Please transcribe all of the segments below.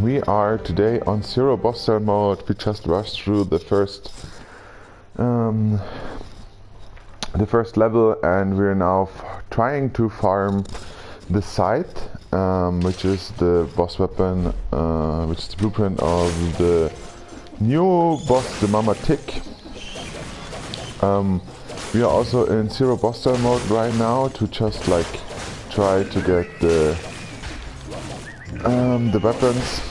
We are today on zero boss cell mode. We just rushed through the first level, and we're now trying to farm the scythe, which is the boss weapon, which is the blueprint of the new boss, the Mama Tick. We are also in zero boss cell mode right now to just like try to get the weapons.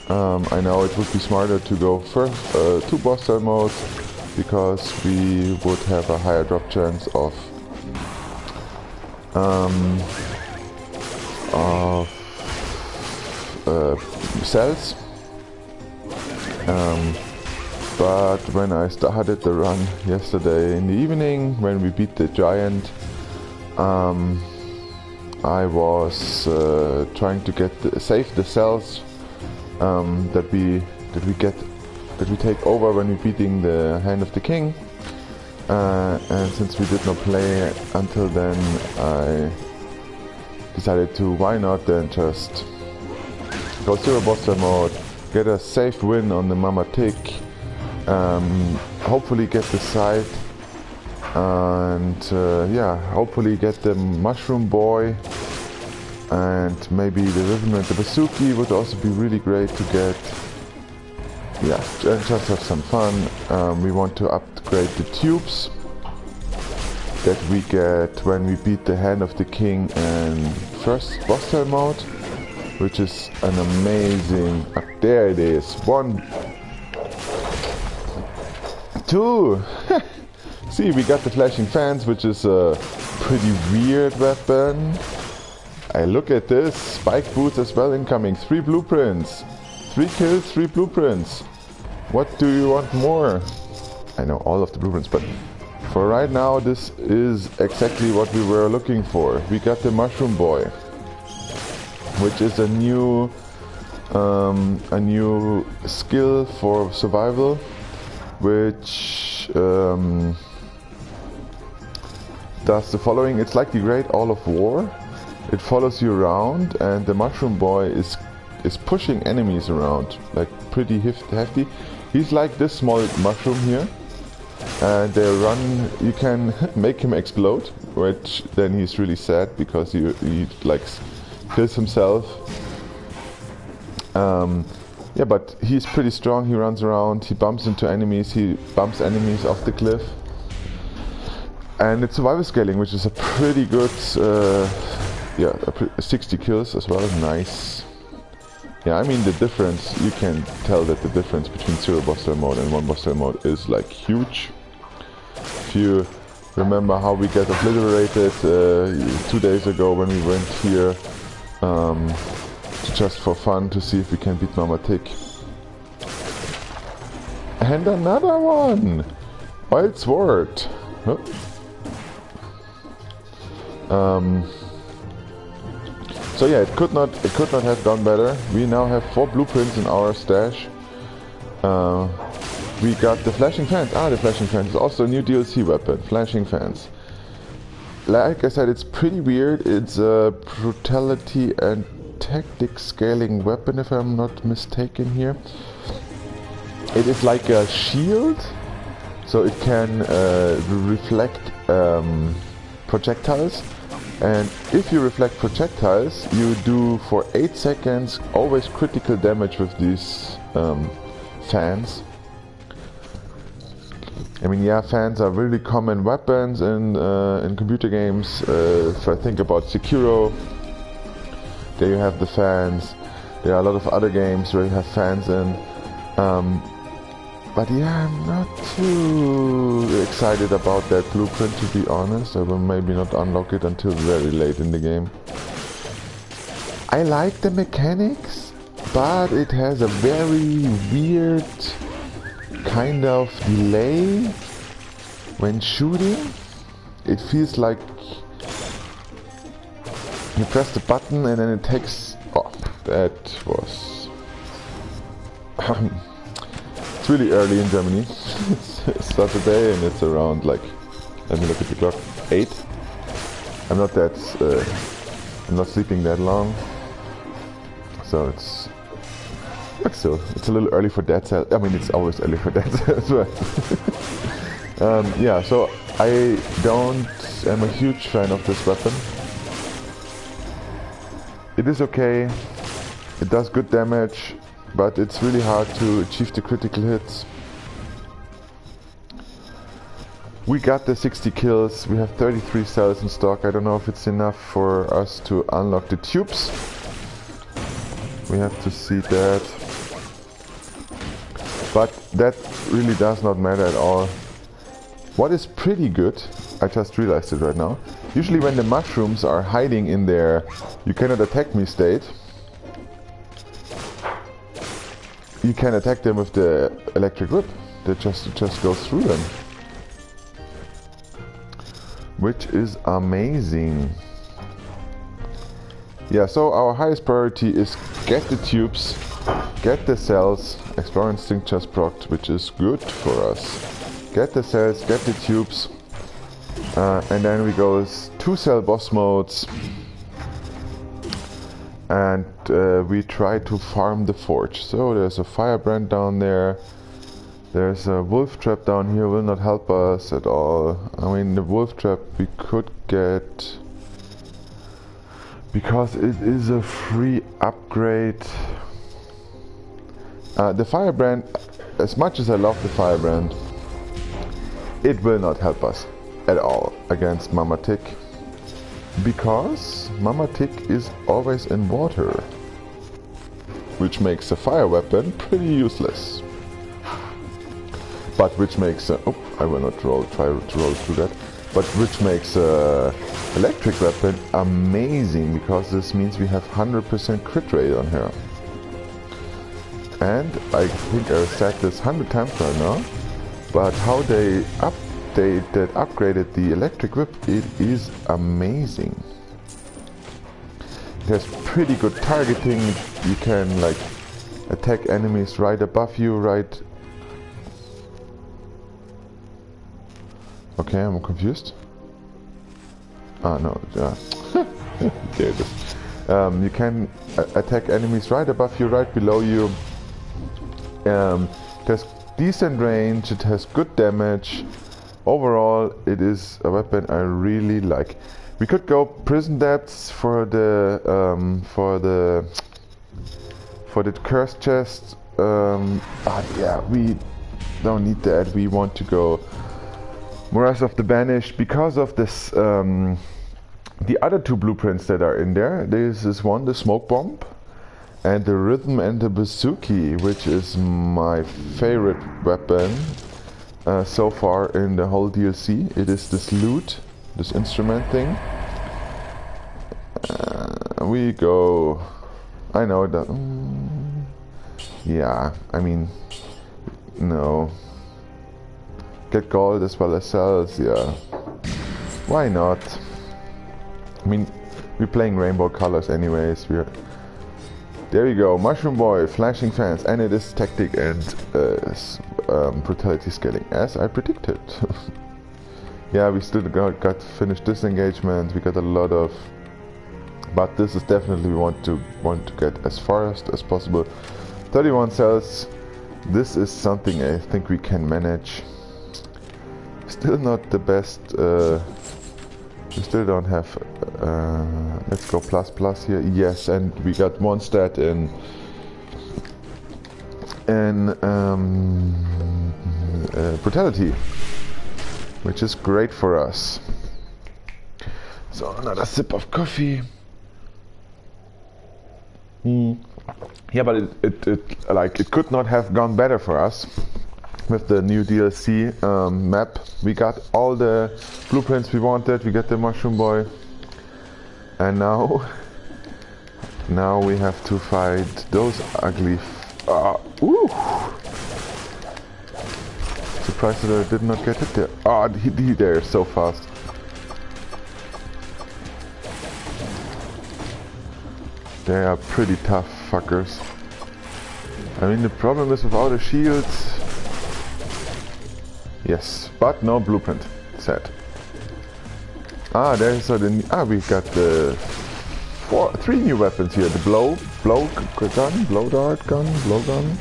I know it would be smarter to go first to boss cell mode because we would have a higher drop chance of cells. But when I started the run yesterday in the evening, when we beat the giant, I was trying to save the cells that we take over when we're beating the Hand of the King. And since we did not play until then, I decided to why not then just go zero boss cell mode, get a safe win on the Mama Tick, hopefully get the scythe, and yeah, hopefully get the Mushroom Boy, and maybe the Ribbon and the Bazooki would also be really great to get. Yeah, and just have some fun. We want to upgrade the tubes that we get when we beat the Hand of the King in first boss cell mode, which is an amazing... there it is. 1, 2. See, we got the flashing fans, which is a pretty weird weapon. I look at this. Spike boots as well incoming. 3 blueprints. 3 kills, 3 blueprints. What do you want more? I know all of the blueprints, but for right now this is exactly what we were looking for. We got the Mushroom Boy, which is a new skill for survival, which does the following. It's like the Great All of War. It follows you around, and the Mushroom Boy is pushing enemies around, like pretty hefty. He's like this small mushroom here, and they run. You can make him explode, which then he's really sad because he like kills himself. Yeah, but he's pretty strong. He runs around. He bumps into enemies. He bumps enemies off the cliff, and it's survival scaling, which is a pretty good. Yeah, 60 kills as well. Nice. Yeah, I mean the difference, you can tell that the difference between zero boss cell mode and 1 boss cell mode is like huge. If you remember how we got obliterated 2 days ago when we went here just for fun to see if we can beat Mama Tick. And another one! Wild Sword! So yeah, it could not have gone better. We now have 4 blueprints in our stash. We got the flashing fans. The flashing fans is also a new DLC weapon. Flashing fans. Like I said, it's pretty weird. It's a brutality and tactic scaling weapon, if I'm not mistaken here. It is like a shield, so it can reflect projectiles. And if you reflect projectiles, you do for 8 seconds always critical damage with these fans. I mean, yeah, fans are really common weapons in computer games. If I think about Sekiro, there you have the fans. There are a lot of other games where you have fans in. But yeah, I'm not too excited about that blueprint, to be honest. I will maybe not unlock it until very late in the game. I like the mechanics, but it has a very weird kind of delay when shooting. It feels like you press the button and then it takes... Oh, that was... It's really early in Germany. It's Saturday and it's around like, let me look at the clock, 8. I'm not sleeping that long. So it's But still, it's a little early for dead cells. I mean, it's always early for dead cells, but yeah, so I am a huge fan of this weapon. It is okay, it does good damage, but it's really hard to achieve the critical hits. We got the 60 kills, we have 33 cells in stock. I don't know if it's enough for us to unlock the tubes. We have to see that. But that really does not matter at all. What is pretty good, I just realized it right now, usually when the mushrooms are hiding in their "you cannot attack me" state, you can attack them with the electric whip. That just goes through them. Which is amazing. Yeah, so our highest priority is get the tubes, get the cells. Explore Instinct just procced, which is good for us. Get the cells, get the tubes, and then we go 2-cell boss modes, and we try to farm the forge. So there's a firebrand down there. There's a wolf trap down here, will not help us at all. I mean, the wolf trap we could get because it is a free upgrade. The firebrand, as much as I love the firebrand, it will not help us at all against Mama Tick, because Mama Tick is always in water, which makes a fire weapon pretty useless. But which makes oh, I will not try to roll through that. But which makes electric weapon amazing, because this means we have 100% crit rate on her. And I think I said this 100 times right now, but how they upgraded the electric whip, it is amazing. It has pretty good targeting. You can like attack enemies right above you, right. Okay, I'm confused. Ah, no, yeah. Okay, you can attack enemies right above you, right below you. It has decent range, it has good damage. Overall, it is a weapon I really like. We could go prison depths for the cursed chest, but yeah, we don't need that. We want to go Morass of the Banished because of this. The other two blueprints that are in there. This is one, the smoke bomb, and the rhythm and the bazooki, which is my favorite weapon so far in the whole DLC. It is this lute, this instrument thing. We go. I know that. Yeah, I mean, no. Get gold as well as cells, yeah. Why not? I mean, we're playing rainbow colors anyways. There you go, Mushroom Boy, flashing fans, and it is tactic and brutality scaling, as I predicted. Yeah, we still got to finish this engagement. We got a lot of, but this is definitely we want to get as fast as possible. 31 cells. This is something I think we can manage. Still not the best. We still don't have. Let's go plus here. Yes, and we got one stat in brutality, which is great for us. So another sip of coffee. Yeah, but it could not have gone better for us. With the new DLC map, we got all the blueprints we wanted. We got the Mushroom Boy, and now we have to fight those ugly. Ooh! Surprised that I did not get hit there. Ah, he there so fast. They are pretty tough fuckers. I mean, the problem is with all the shields. Yes, but no blueprint. Sad. Ah, there's we got the 3 new weapons here. The blow, blow gun, blow dart gun, blow gun.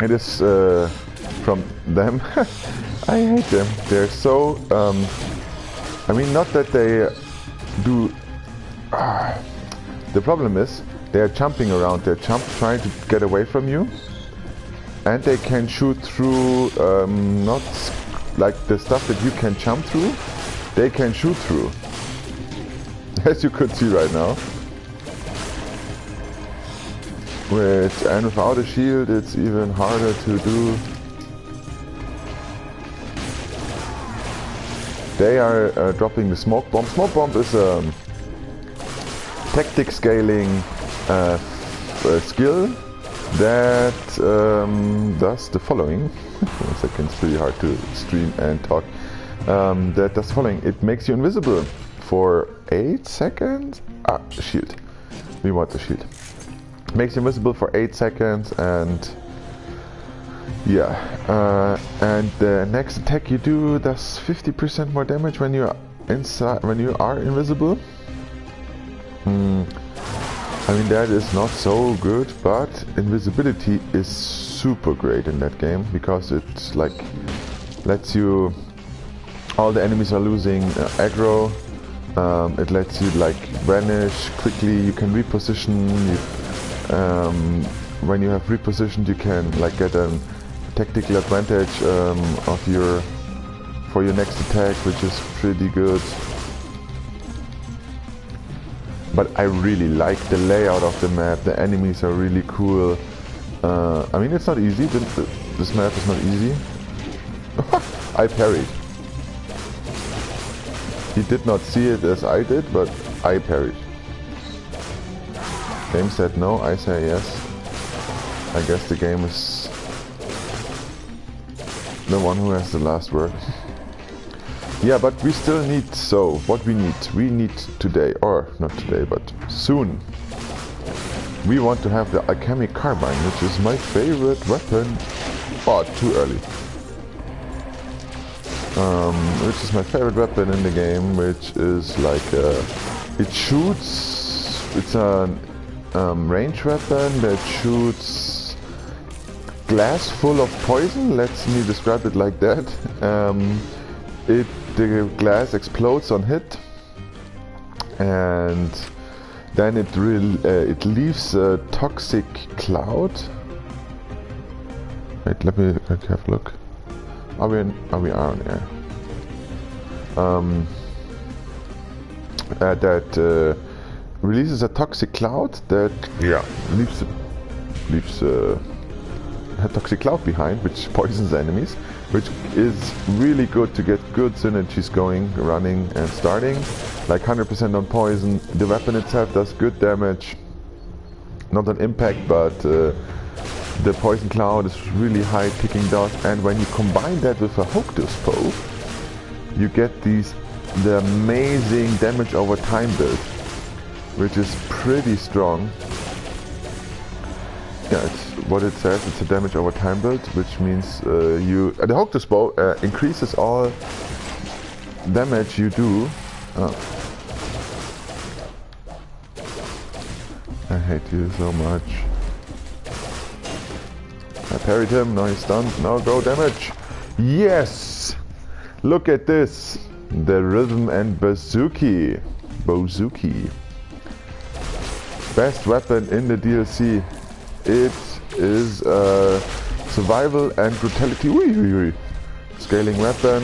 It is from them. I hate them. They're so. I mean, not that they do. The problem is they are jumping around. They're trying to get away from you, and they can shoot through. Not like the stuff that you can jump through. They can shoot through. As you could see right now. And without a shield, it's even harder to do. They are dropping the smoke bomb. Smoke bomb is a tactic scaling skill that does the following. 1 second, it's pretty hard to stream and talk. That does the following. It makes you invisible for 8 seconds. Shield. We want the shield. Makes you invisible for 8 seconds, and yeah, and the next attack you do does 50% more damage when you are invisible. I mean, that is not so good, but invisibility is super great in that game because it like lets you. All the enemies are losing aggro. It lets you like vanish quickly. You can reposition. When you have repositioned, you can like get a tactical advantage for your next attack, which is pretty good. But I really like the layout of the map. The enemies are really cool. I mean, it's not easy. This map is not easy. I parried. He did not see it as I did, but I parried. Game said no, I say yes. I guess the game is the one who has the last word. Yeah, but we still need, so what we need today, or not today, but soon. We want to have the alchemic carbine, which is my favorite weapon. Oh, too early. Which is my favorite weapon in the game, which is like it shoots. It's a range weapon that shoots glass full of poison. Let me describe it like that. The glass explodes on hit, and then it leaves a toxic cloud. Wait, let me have a look. Are we on air? That releases a toxic cloud that leaves a toxic cloud behind, which poisons enemies, which is really good to get good synergies going, running and starting. Like 100% on poison. The weapon itself does good damage, not on impact, but the poison cloud is really high ticking dust, and when you combine that with a Hocus Poke, you get the amazing damage over time build, which is pretty strong. Yeah, it's what it says. It's a damage over time build, which means the Hocus Poke increases all damage you do. I hate you so much. I parried him, now he's stunned, now go damage! Yes! Look at this! The Rhythm and Bouzouki. Best weapon in the DLC. It is a survival and brutality scaling weapon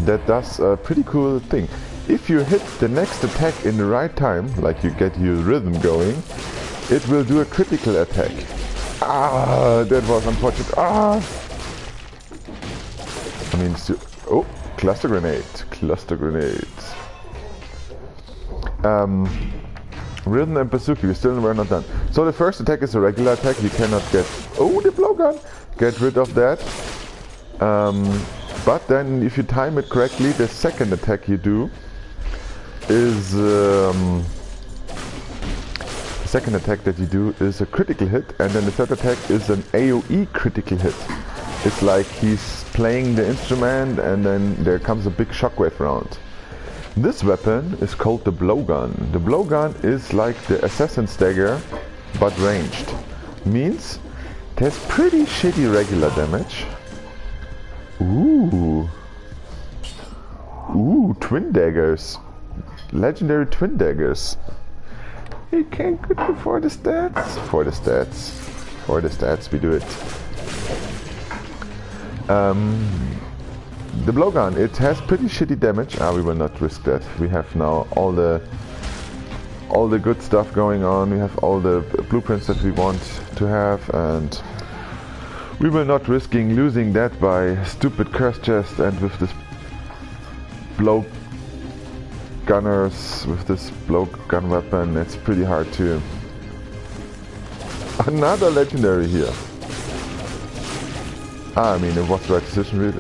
that does a pretty cool thing. If you hit the next attack in the right time, like you get your rhythm going, it will do a critical attack. That was unfortunate. I mean, oh, cluster grenade. Rhythm and Bouzouki, we're not done. So the first attack is a regular attack. You cannot get, the blowgun. Get rid of that. But then, if you time it correctly, the second attack you do is the second attack that you do is a critical hit, and then the third attack is an AoE critical hit. It's like he's playing the instrument and then there comes a big shockwave round. This weapon is called the blowgun. The blowgun is like the assassin's dagger, but ranged. Means it has pretty shitty regular damage. Ooh. Ooh, twin daggers. Legendary twin daggers. You can't go for the stats. For the stats. For the stats, we do it. The blowgun, it has pretty shitty damage. We will not risk that. We have now all the good stuff going on. We have all the blueprints that we want to have, and we will not risking losing that by stupid curse chest. And with this blow gunners, with this blowgun weapon, it's pretty hard to. Another legendary here. I mean, it was the right decision. We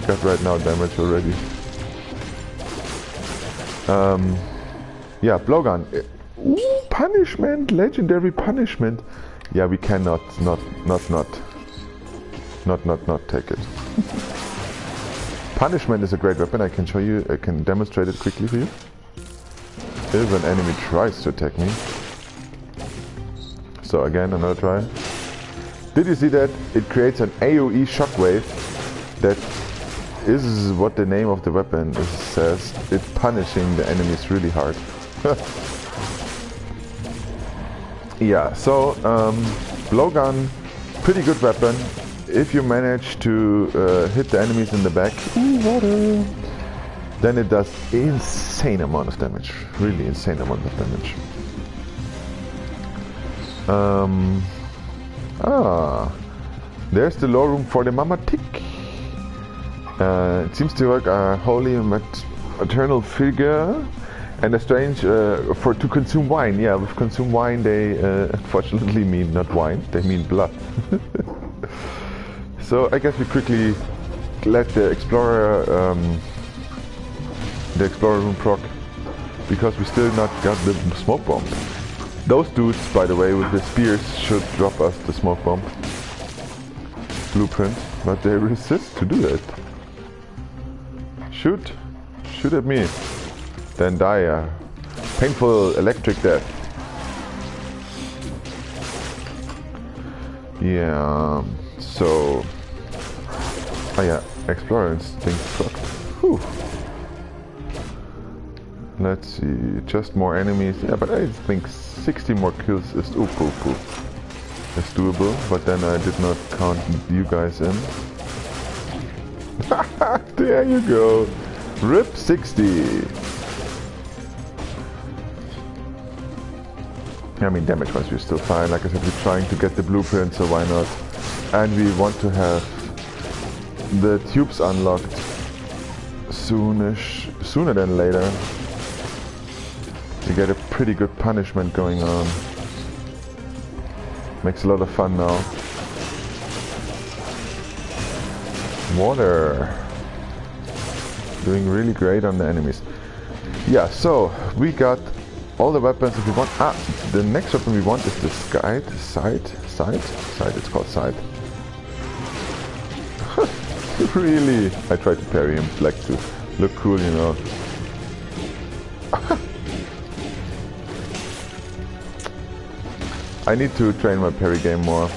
got right now damage already. Yeah, blowgun. Ooh, punishment, legendary punishment. Yeah, we cannot not take it. Punishment is a great weapon. I can show you. I can demonstrate it quickly for you. If an enemy tries to attack me. So again, another try. Did you see that? It creates an AoE shockwave. That is what the name of the weapon says. It's punishing the enemies really hard. Yeah, so blowgun, pretty good weapon. If you manage to hit the enemies in the back, water, then it does insane amount of damage. Really insane amount of damage. There's the lore room for the Mama Tick. It seems to work a holy maternal figure and a strange to consume wine. Yeah, with consume wine they unfortunately mean not wine, they mean blood. So I guess we quickly let the explorer room proc, because we still not got the smoke bomb. Those dudes, by the way, with the spears should drop us the smoke bomb blueprint, but they resist to do it. Shoot at me, then die a painful electric death. Yeah, so, oh yeah, explorer instinct proc. Whew. Let's see, just more enemies. Yeah, but I think 60 more kills is It's doable, but then I did not count you guys in. There you go. RIP 60. I mean, damage-wise we're still fine. Like I said, we're trying to get the blueprint, so why not? And we want to have the tubes unlocked sooner than later. You get a pretty good punishment going on. Makes a lot of fun now. Water. Doing really great on the enemies. Yeah, so we got all the weapons that we want. The next weapon we want is the scythe. Scythe, it's called scythe. Really? I tried to parry him, like to look cool, you know. I need to train my parry game more.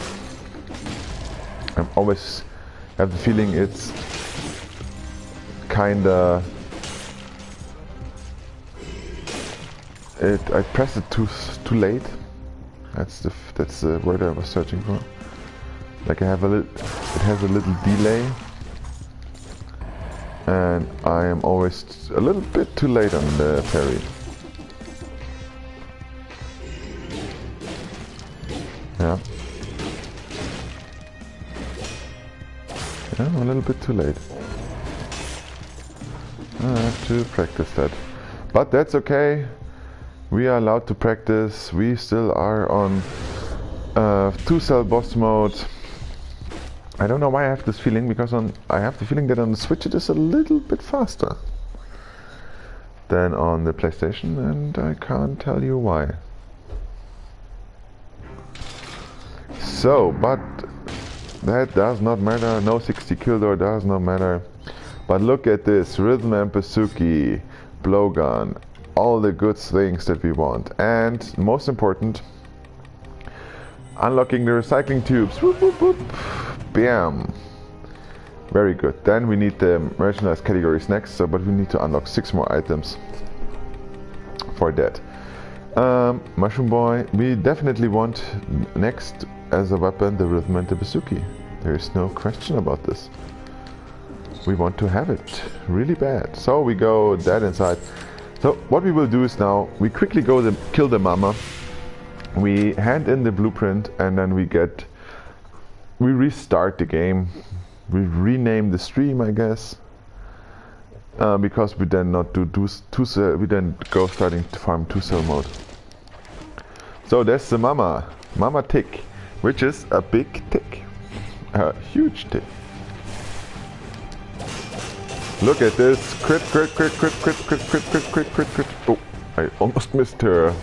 I always have the feeling it's kinda... I pressed it too late. That's the word I was searching for. Like it has a little delay, and I am always a little bit too late on the parry. Yeah. Yeah, I'm a little bit too late. I have to practice that. But that's okay. We are allowed to practice. We still are on 2-cell boss mode. I don't know why I have this feeling, because I have the feeling that on the Switch it is a little bit faster than on the PlayStation, and I can't tell you why. So, but that does not matter. No 60 kill door does not matter. But look at this, Rhythm and Bazooki. blowgun, all the good things that we want, and most important, unlocking the recycling tubes. Whoop, whoop, whoop. Bam. Very good. Then we need the merchandise categories next, so but we need to unlock 6 more items for that. Mushroom Boy, we definitely want next as a weapon the rhythm and the bazooki. There is no question about this. We want to have it really bad. So we go that inside. So what we will do is now we quickly go kill the mama. We hand in the blueprint and then we restart the game. We rename the stream, I guess, because we then not do we then go starting to farm 2-cell mode. So there's the mama tick, which is a big tick, a huge tick. Look at this, crit. Oh, I almost missed her.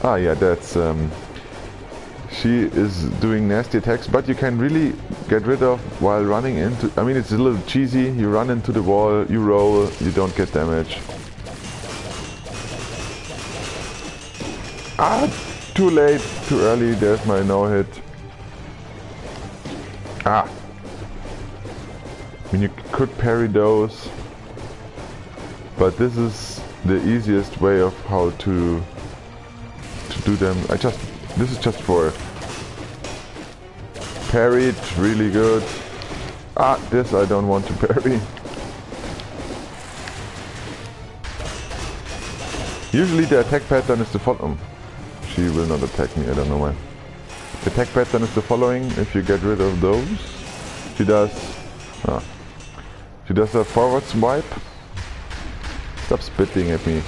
Ah yeah, that's she is doing nasty attacks, but you can really get rid of while running into, I mean it's a little cheesy, you run into the wall, you roll, you don't get damage. Ah, too late, too early, there's my no-hit. Ah. I mean you could parry those, but this is the easiest way of how to do them. This is just for parried, really good. Ah, this I don't want to parry. Usually the attack pattern is the following. She will not attack me, I don't know why. The attack pattern is the following. If you get rid of those, she does a forward swipe. Stop spitting at me.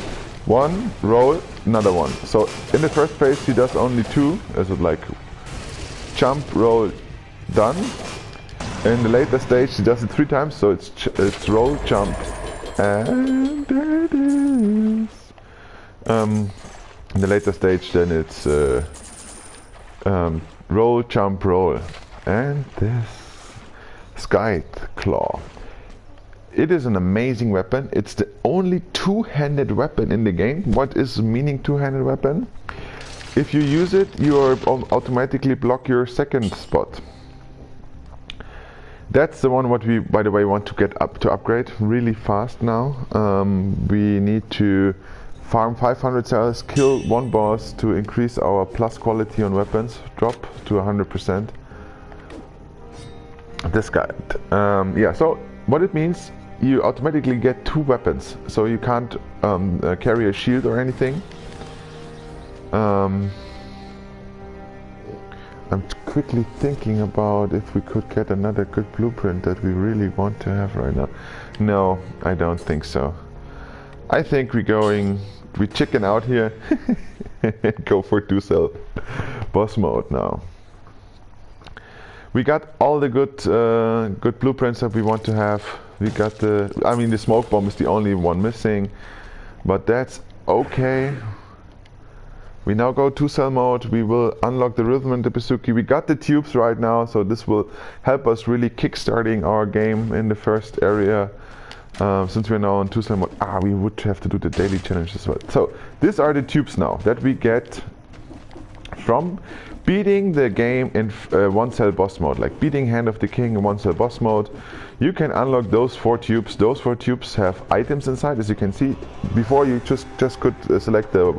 1, roll, another 1. So in the first phase she does only 2, as it like jump, roll, done. In the later stage she does it 3 times, so it's roll, jump, and there it is. In the later stage then it's roll, jump, roll. And this Scythe Claw. It is an amazing weapon. It's the only two-handed weapon in the game. What is meaning two-handed weapon? If you use it, you automatically block your second spot. That's the one what we, by the way, want to get up to upgrade really fast now. We need to farm 500 cells, kill 1 boss to increase our plus quality on weapons, drop to 100%. This guy. Yeah, so what it means, you automatically get 2 weapons, so you can't carry a shield or anything. I'm quickly thinking about if we could get another good blueprint that we really want to have right now. No, I don't think so. I think we chicken out here and go for 2-cell boss mode now. We got all the good blueprints that we want to have. We got the smoke bomb is the only one missing, but that's okay. We now go 2-cell mode. We will unlock the rhythm and the bazooki. We got the tubes right now, so this will help us really kickstarting our game in the first area. Since we're now on 2-cell mode, we would have to do the daily challenge as well. So these are the tubes now that we get from beating the game in 1-cell boss mode, like beating Hand of the King in 1-cell boss mode. You can unlock those 4 tubes. Those 4 tubes have items inside, as you can see. Before you just could select the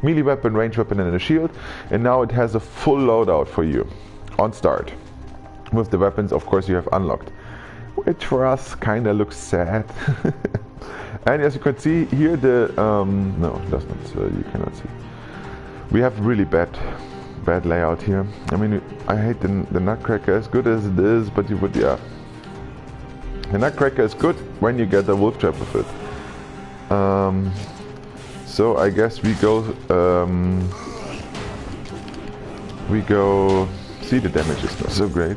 melee weapon, range weapon, and a shield, and now it has a full loadout for you on start with the weapons, of course, you have unlocked, which for us kinda looks sad. And as you can see here, no, it does not. You cannot see. We have really bad layout here. I mean, I hate the Nutcracker as good as it is, but you would, yeah. The Nutcracker is good when you get a wolf trap with it. So I guess we go. See, the damage is not so great.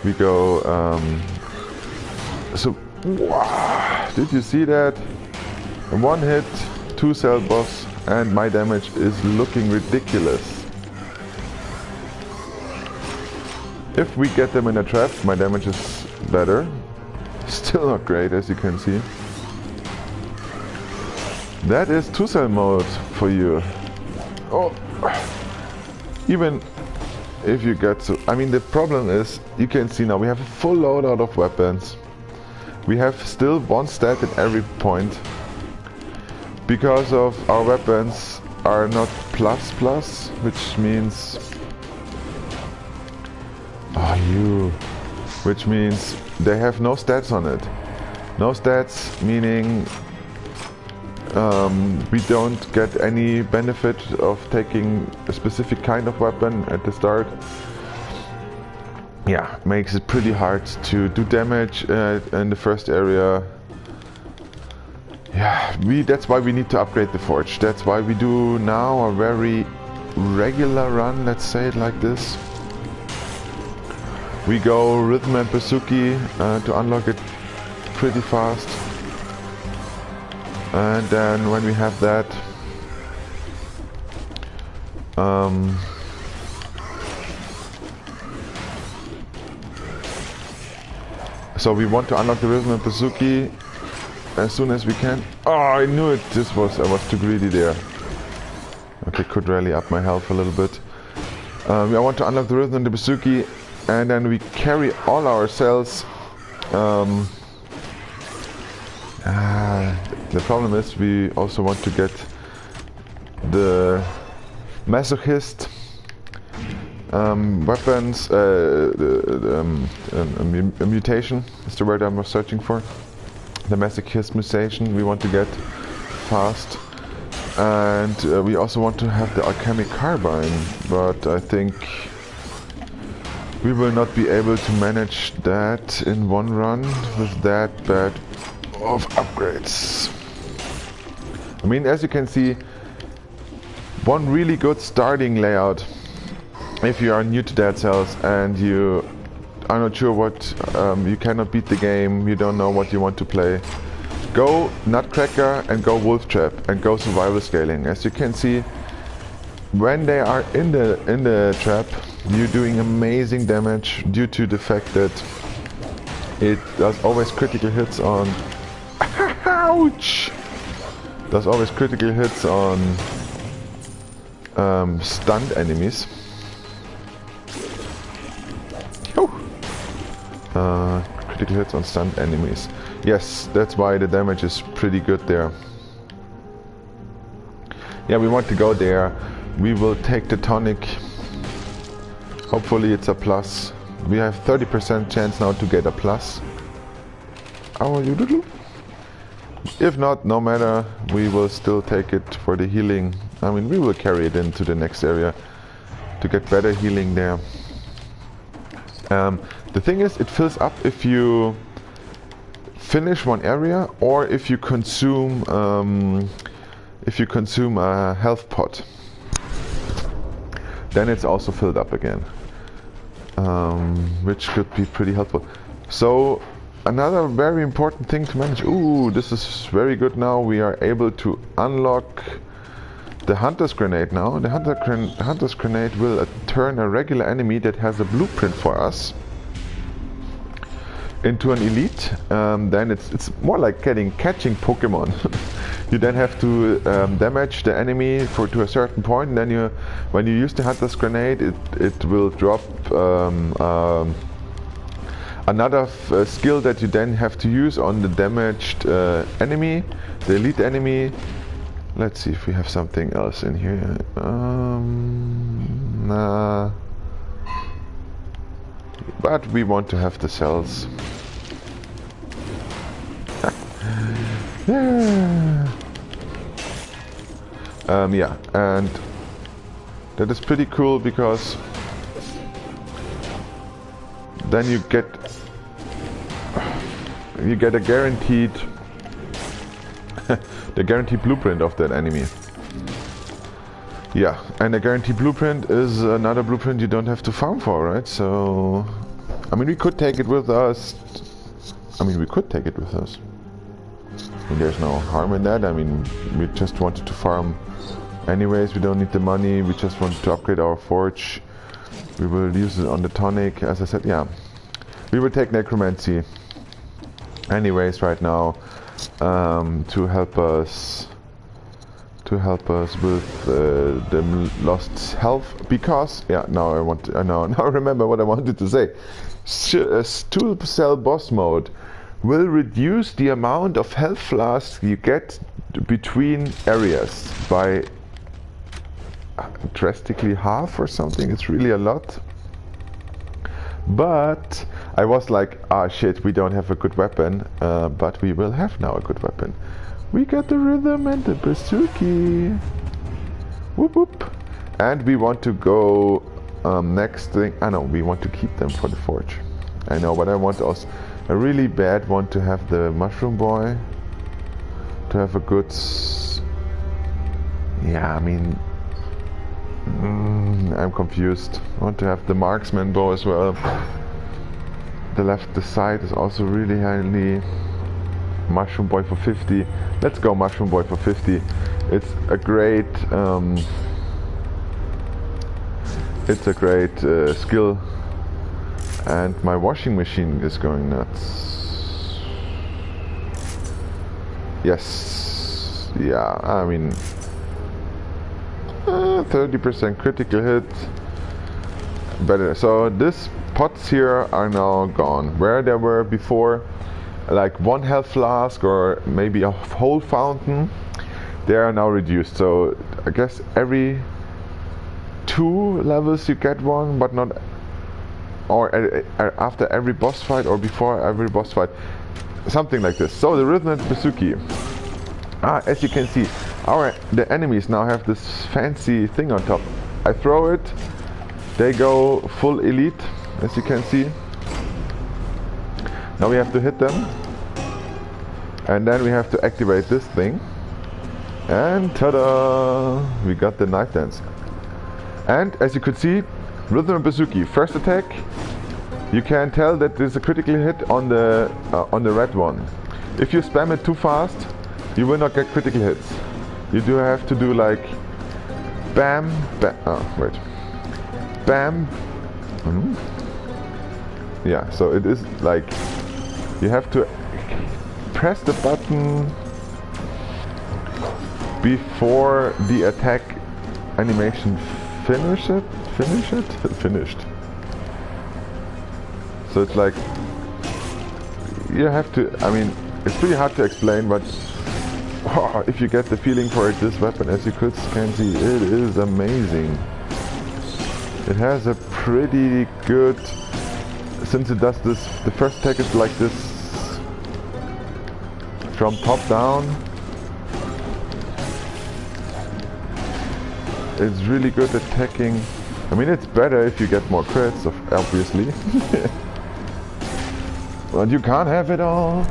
We go. So, wow, did you see that? 1 hit, 2-cell boss, and my damage is looking ridiculous. If we get them in a trap, my damage is better. Still not great, as you can see. That is 2-cell mode for you. Oh, even if you get to... I mean, the problem is, you can see now, we have a full loadout of weapons. We have still 1 stat at every point. Because of our weapons are not plus, which means... Which means they have no stats on it. No stats, meaning we don't get any benefit of taking a specific kind of weapon at the start. Yeah, makes it pretty hard to do damage in the first area. Yeah, that's why we need to upgrade the forge. That's why we do now a very regular run, let's say it like this. We go rhythm and bazooki to unlock it pretty fast. And then when we have that, so we want to unlock the rhythm and bazooki as soon as we can. Oh, I knew it! I was too greedy there. Okay, could rally up my health a little bit. I want to unlock the rhythm and the bazooki, and then we carry all our cells. The problem is we also want to get the masochist weapons, a mutation is the word I was searching for. The masochist mutation we want to get fast, and we also want to have the alchemic carbine, but I think we will not be able to manage that in one run with that bad of upgrades. I mean, as you can see, one really good starting layout if you are new to Dead Cells and you are not sure what, you cannot beat the game, you don't know what you want to play. Go Nutcracker and go Wolf Trap and go survival scaling. As you can see, when they are in the trap, you're doing amazing damage due to the fact that it does always critical hits on... Ouch! Does always critical hits on stunned enemies. Critical hits on stunned enemies. Yes, that's why the damage is pretty good there. Yeah, we want to go there. We will take the tonic. Hopefully it's a plus. We have 30% chance now to get a plus. How are you doodle? If not, no matter, we will still take it for the healing. I mean, we will carry it into the next area to get better healing there. The thing is, it fills up if you finish one area or if you consume a health pot. Then it's also filled up again, which could be pretty helpful. So another very important thing to manage. Ooh, this is very good now. We are able to unlock the Hunter's Grenade now. The Hunter's Grenade will turn a regular enemy that has a blueprint for us into an elite. Then it's more like catching Pokemon. You then have to damage the enemy to a certain point, and then when you use the Hunter's Grenade, it will drop another skill that you then have to use on the damaged enemy, the elite enemy. Let's see if we have something else in here. Nah. But we want to have the cells. Yeah. Yeah, and that is pretty cool because then you get a guaranteed the guaranteed blueprint of that enemy. Yeah, and a guaranteed blueprint is another blueprint you don't have to farm for, right? So, I mean, we could take it with us. I mean, there's no harm in that. I mean, we just wanted to farm anyways. We don't need the money. We just wanted to upgrade our forge. We will use it on the tonic, as I said. Yeah, we will take necromancy anyways right now to help us to help us with the lost health, because now I want to, now I remember what I wanted to say. Stool cell boss mode will reduce the amount of health flasks you get between areas by drastically half or something. It's really a lot. But I was like, ah shit, we don't have a good weapon, but we will have now a good weapon. We got the rhythm and the bazooki. Whoop whoop. And we want to go next thing. I know we want to keep them for the forge. I know, but I want also a really bad one to have the mushroom boy. To have a good. Yeah, I mean, I'm confused. I want to have the marksman bow as well. The side is also really highly. Mushroom boy for 50. Let's go mushroom boy for 50. It's a great skill, and my washing machine is going nuts. Yes, yeah, I mean 30% critical hit. Better. So these pots here are now gone. Where they were before, like 1 health flask or maybe a whole fountain, they are now reduced. So I guess every 2 levels you get one, but not, or after every boss fight or before every boss fight, something like this. So the rhythm and bazooki. As you can see, the enemies now have this fancy thing on top. I throw it, they go full elite, as you can see. Now we have to hit them, and then we have to activate this thing, and ta-da! We got the knife dance. And as you could see, rhythm and bazooki. First attack, you can tell that there's a critical hit on the red one. If you spam it too fast, you will not get critical hits. You do have to do like bam, bam. Oh wait, bam. Yeah. So it is like. You have to press the button before the attack animation finished. So it's like you have to. I mean, it's pretty hard to explain, but if you get the feeling for it, this weapon, as you can see, it is amazing. It has a pretty good. Since it does this, the first attack is like this from top down. It's really good attacking. I mean, it's better if you get more crits, obviously. But you can't have it all.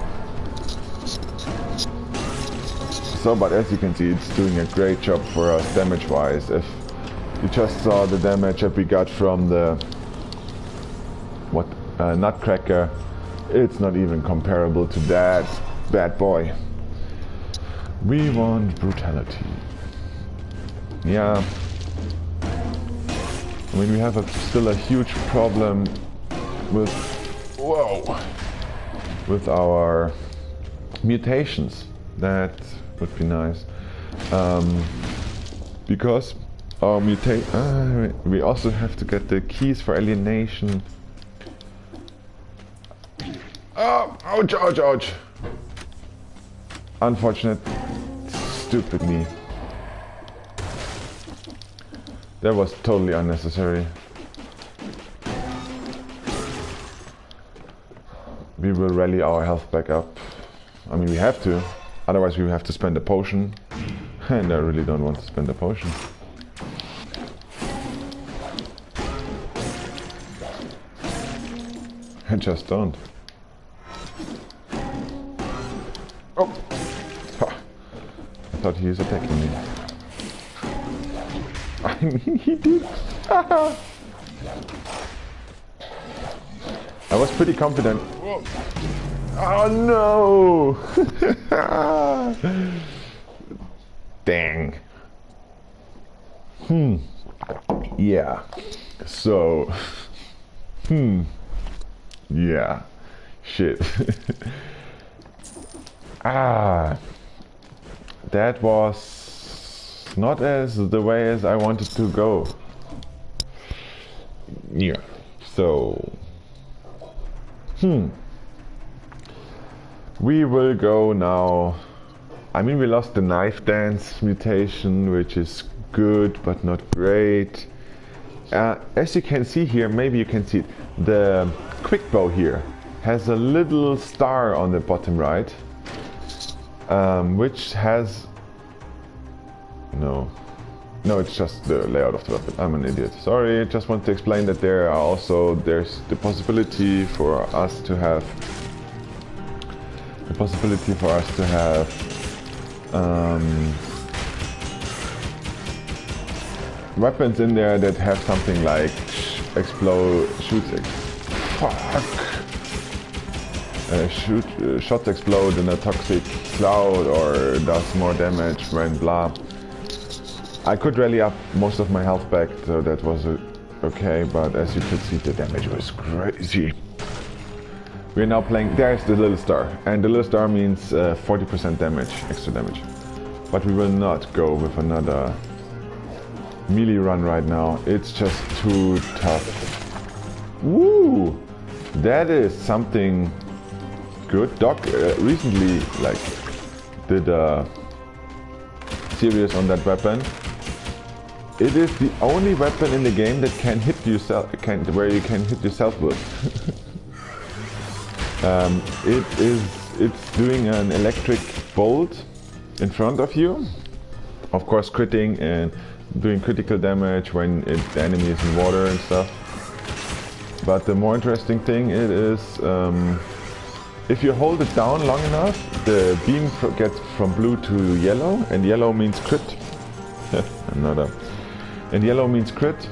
So, but as you can see, it's doing a great job for us damage-wise. If you just saw the damage that we got from the Nutcracker, it's not even comparable to that bad boy. We want brutality. Yeah. I mean, we have still a huge problem with with our mutations. That would be nice, because our we also have to get the keys for alienation. Oh, ouch, ouch, ouch. Unfortunate. Stupid me. That was totally unnecessary. We will rally our health back up. I mean, we have to. Otherwise we have to spend a potion. And I really don't want to spend a potion. I just don't. Oh! Ha. I thought he was attacking me. I mean, he did. I was pretty confident. Whoa. Oh no! Dang. Yeah. So. Yeah. Shit. That was not as the way as I wanted to go. Yeah. So we will go now. I mean, we lost the knife dance mutation, which is good but not great. As you can see here, maybe you can see it, the quick bow here has a little star on the bottom right, which has no, it's just the layout of the weapon. I'm an idiot. Sorry, just want to explain that there's the possibility for us to have weapons in there that have something like shots explode in a toxic cloud, or does more damage when blah. I could rally up most of my health back, so that was okay, but as you could see, the damage was crazy. We're now playing, there's the little star, and the little star means 40% damage, extra damage. But we will not go with another melee run right now, it's just too tough. Woo! That is something good. Doc recently did a series on that weapon. It is the only weapon in the game that can hit yourself, where you can hit yourself with. It's doing an electric bolt in front of you, of course critting and doing critical damage when the enemy is in water and stuff. But the more interesting thing it is, if you hold it down long enough, the beam gets from blue to yellow, and yellow means crit. And yellow means crit.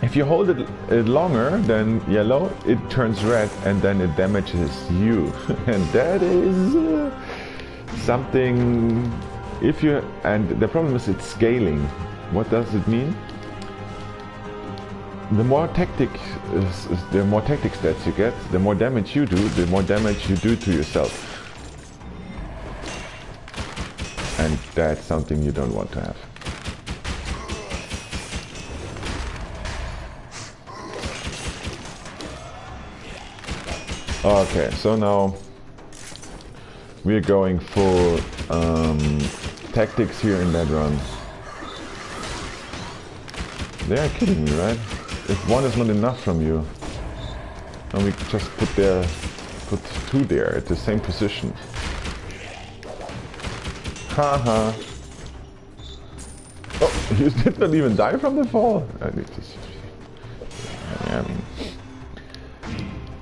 If you hold it longer than yellow, it turns red, and then it damages you. And that is something. And the problem is it's scaling. What does it mean? The more tactics stats you get, the more damage you do, the more damage you do to yourself. And that's something you don't want to have. Okay, so now we're going full tactics here in that run. They are kidding me, right? If one is not enough from you, and we just put two there at the same position. Haha. Oh, you did not even die from the fall.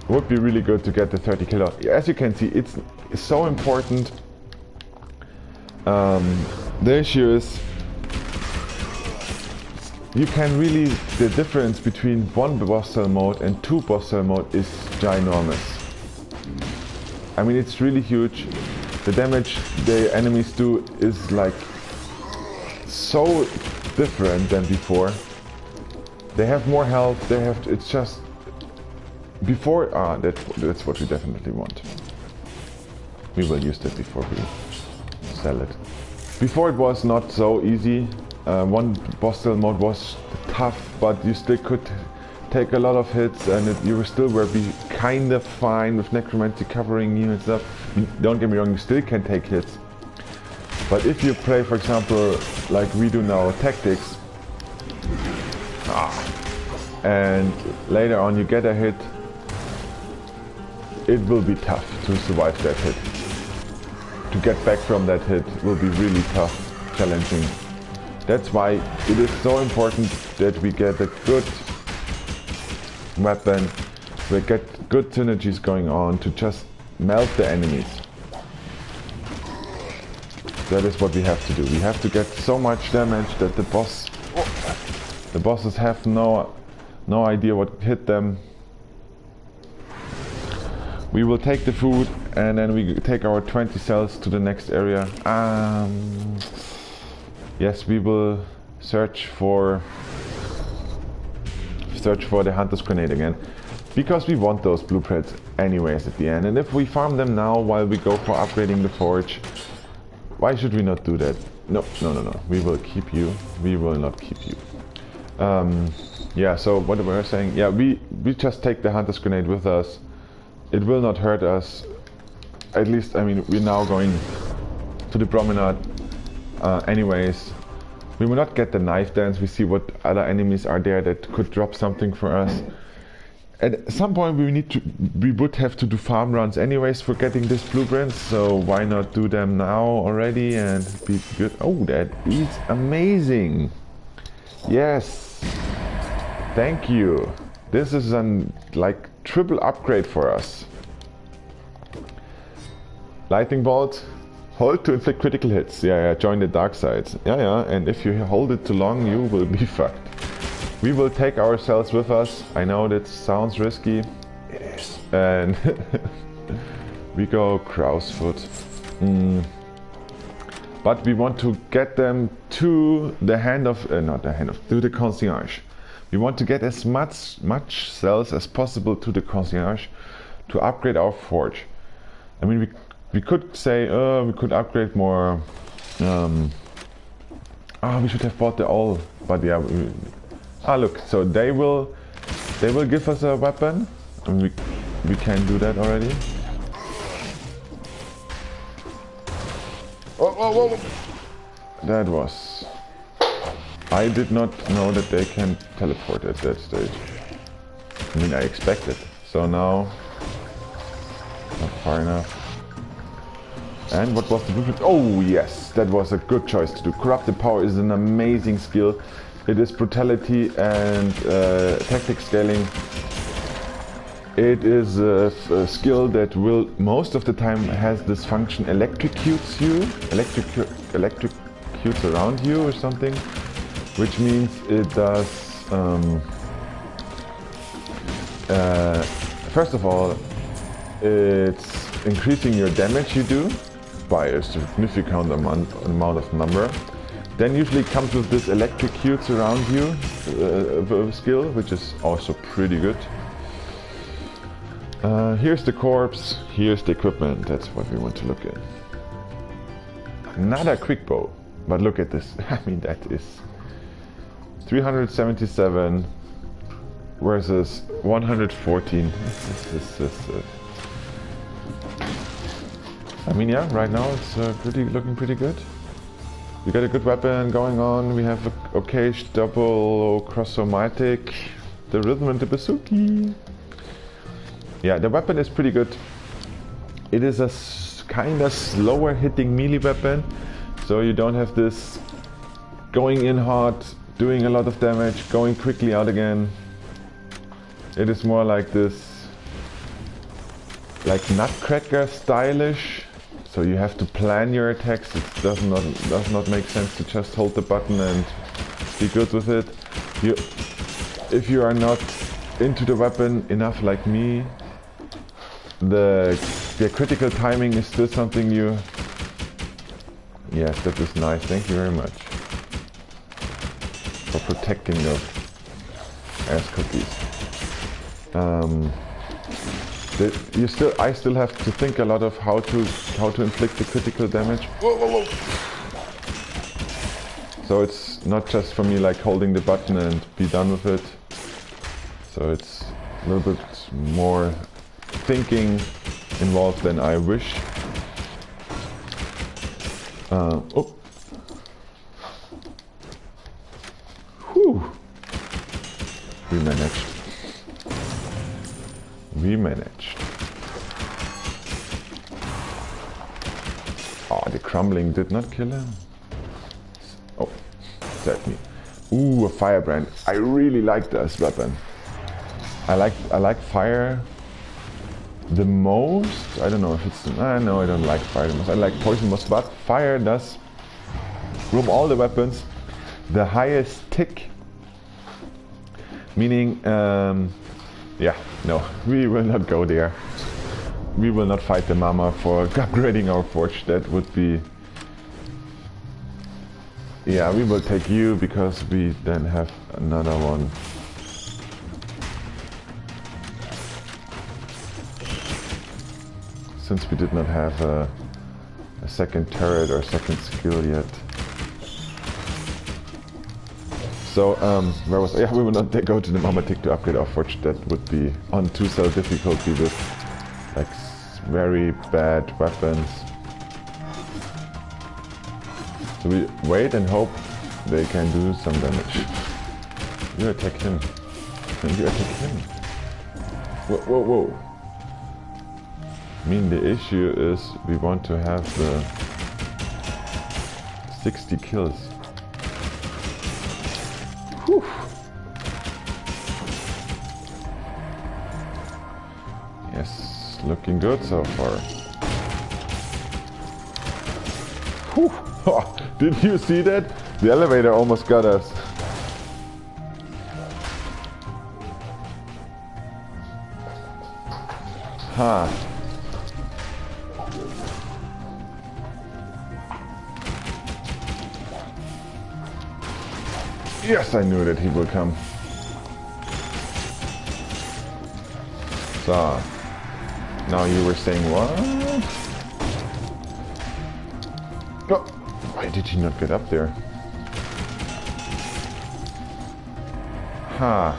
It would be really good to get the 30 kilo. As you can see, it's so important. The issue is, you can really, the difference between one boss cell mode and two boss cell mode is ginormous. I mean, it's really huge. The damage the enemies do is like so different than before. They have more health, it's just, before, that's what we definitely want. We will use that before we sell it. Before it was not so easy. One boss cell mode was tough, but you still could take a lot of hits, and you were be kind of fine with necromancy covering you and stuff. Don't get me wrong, you still can take hits. But if you play, for example, like we do now, tactics, and later on you get a hit, it will be tough to survive that hit. To get back from that hit will be really tough, challenging. That's why it is so important that we get a good weapon, we get good synergies going on to just melt the enemies. That is what we have to do. We have to get so much damage that the bosses have no idea what hit them. We will take the food, and then we take our 20 cells to the next area. Yes, we will search for the Hunter's Grenade again, because we want those blueprints anyways at the end. And if we farm them now while we go for upgrading the forge, Why should we not do that? No, no, no, no. We will keep you. We will not keep you. Yeah, so what we were saying, yeah, we just take the Hunter's Grenade with us. It will not hurt us. At least, I mean, we're now going to the promenade anyways. We will not get the knife dance. We see what other enemies are there that could drop something for us. At some point we would have to do farm runs anyways for getting this blueprint, so why not do them now already and be good. Oh, that is amazing. Yes, thank you. This is an like triple upgrade for us. Lightning bolt, hold to inflict critical hits. Yeah, join the dark side. Yeah, and if you hold it too long you will be fucked. We will take ourselves with us. I know that sounds risky. It is. And we go crow's foot. But we want to get them to the hand of, to the concierge. We want to get as much cells as possible to the concierge to upgrade our forge. I mean, we could say, we could upgrade more. We should have bought the all, but yeah. Look, so they will give us a weapon, and we can do that already. Whoa. That was... I did not know that they can teleport at that stage. I mean, I expected. So now... Not far enough. And what was the blueprint? Oh yes, that was a good choice to do. Corrupted Power is an amazing skill. It is brutality and tactic scaling. It is a skill that will most of the time has this function, electrocutes you, electrocutes around you or something, which means it does. First of all, it's increasing your damage you do by a significant amount of number. Then usually comes with this electrocutes around you skill, which is also pretty good. Here's the corpse, here's the equipment, that's what we want to look at. Another quick bow, but look at this, I mean that is 377 versus 114. I mean, yeah, right now it's looking pretty good. We got a good weapon going on. We have a okay double chrosomatic, the rhythm and the bazooki. Yeah, the weapon is pretty good. It is a kind of slower hitting melee weapon, so you don't have this going in hard, doing a lot of damage, going quickly out again. It is more like this, like Nutcracker stylish. So you have to plan your attacks. It does not make sense to just hold the button and be good with it. If you are not into the weapon enough like me, the critical timing is still something you... Yes, that is nice. Thank you very much for protecting those ass cookies. I still have to think a lot of how to inflict the critical damage. Whoa. So it's not just for me like holding the button and be done with it. So it's a little bit more thinking involved than I wish. Whew. We managed. Oh, the crumbling did not kill him. Oh, that me. Ooh, a firebrand. I really like this weapon. I like fire the most. I don't know if it's... no, I don't like fire the most. I like poison most, but fire does, from all the weapons, the highest tick. Meaning, yeah, no, we will not go there. We will not fight the mama for upgrading our forge. That would be... Yeah, we will take you because we then have another one. Since we did not have a a second turret or second skill yet. So, where was I? Yeah, we will not go to the Mamatic to upgrade our forge. That would be on 2-cell difficulty with like very bad weapons. So we wait and hope they can do some damage. You attack him. And you attack him. Whoa, whoa, whoa. I mean, the issue is we want to have the 60 kills. Whew. Yes, looking good so far. Whew. Oh, did you see that? The elevator almost got us. Huh. Yes, I knew that he would come. So, now you were saying what? Oh, why did he not get up there? Ha!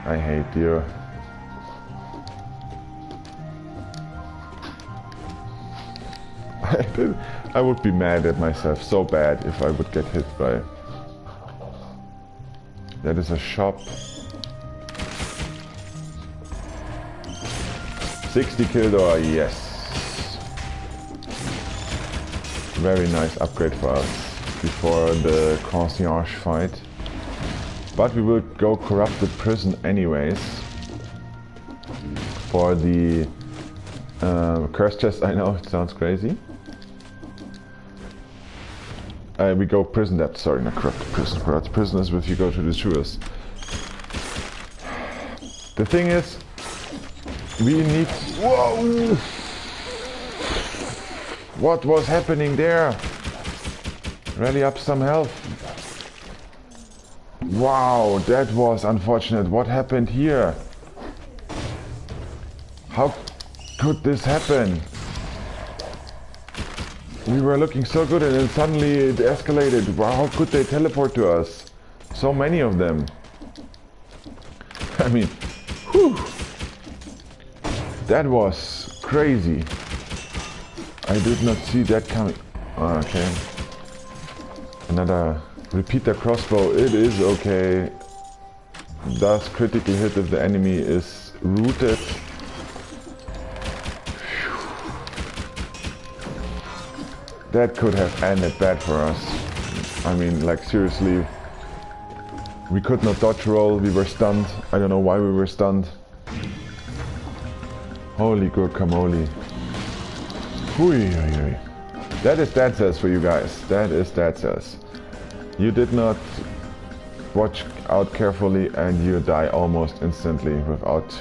I hate you. I would be mad at myself so bad if I would get hit by. That is a shop. 60 Kildor, yes. Very nice upgrade for us before the concierge fight. But we will go corrupted prison anyways. For the curse chest, I know it sounds crazy. We go prison depth, sorry, not corrupted prison. Corrupted prison is if you go to the sewers. The thing is, we need... Whoa! What was happening there? Rally up some health. Wow, that was unfortunate. What happened here? How could this happen? We were looking so good and then suddenly it escalated. Wow, how could they teleport to us? So many of them. I mean, whew. That was crazy. I did not see that coming. Okay. Another repeater crossbow. It is okay. Does critical hit if the enemy is rooted. That could have ended bad for us. I mean, like seriously, we could not dodge roll, we were stunned. I don't know why we were stunned. Holy guacamole. Hui. That is dead cells for you guys. That is dead cells. You did not watch out carefully and you die almost instantly without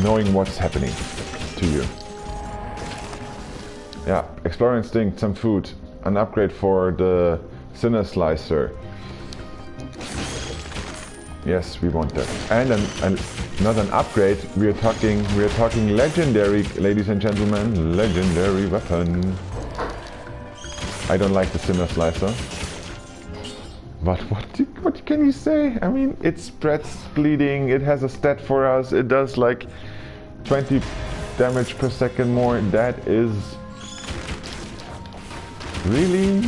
knowing what's happening to you. Yeah, Explorer Instinct, some food, an upgrade for the Sinner Slicer. Yes, we want that. And not an upgrade, we are talking legendary, ladies and gentlemen, legendary weapon. I don't like the Sinner Slicer. But what can you say? I mean, it spreads bleeding, it has a stat for us, it does like 20 damage per second more. That is really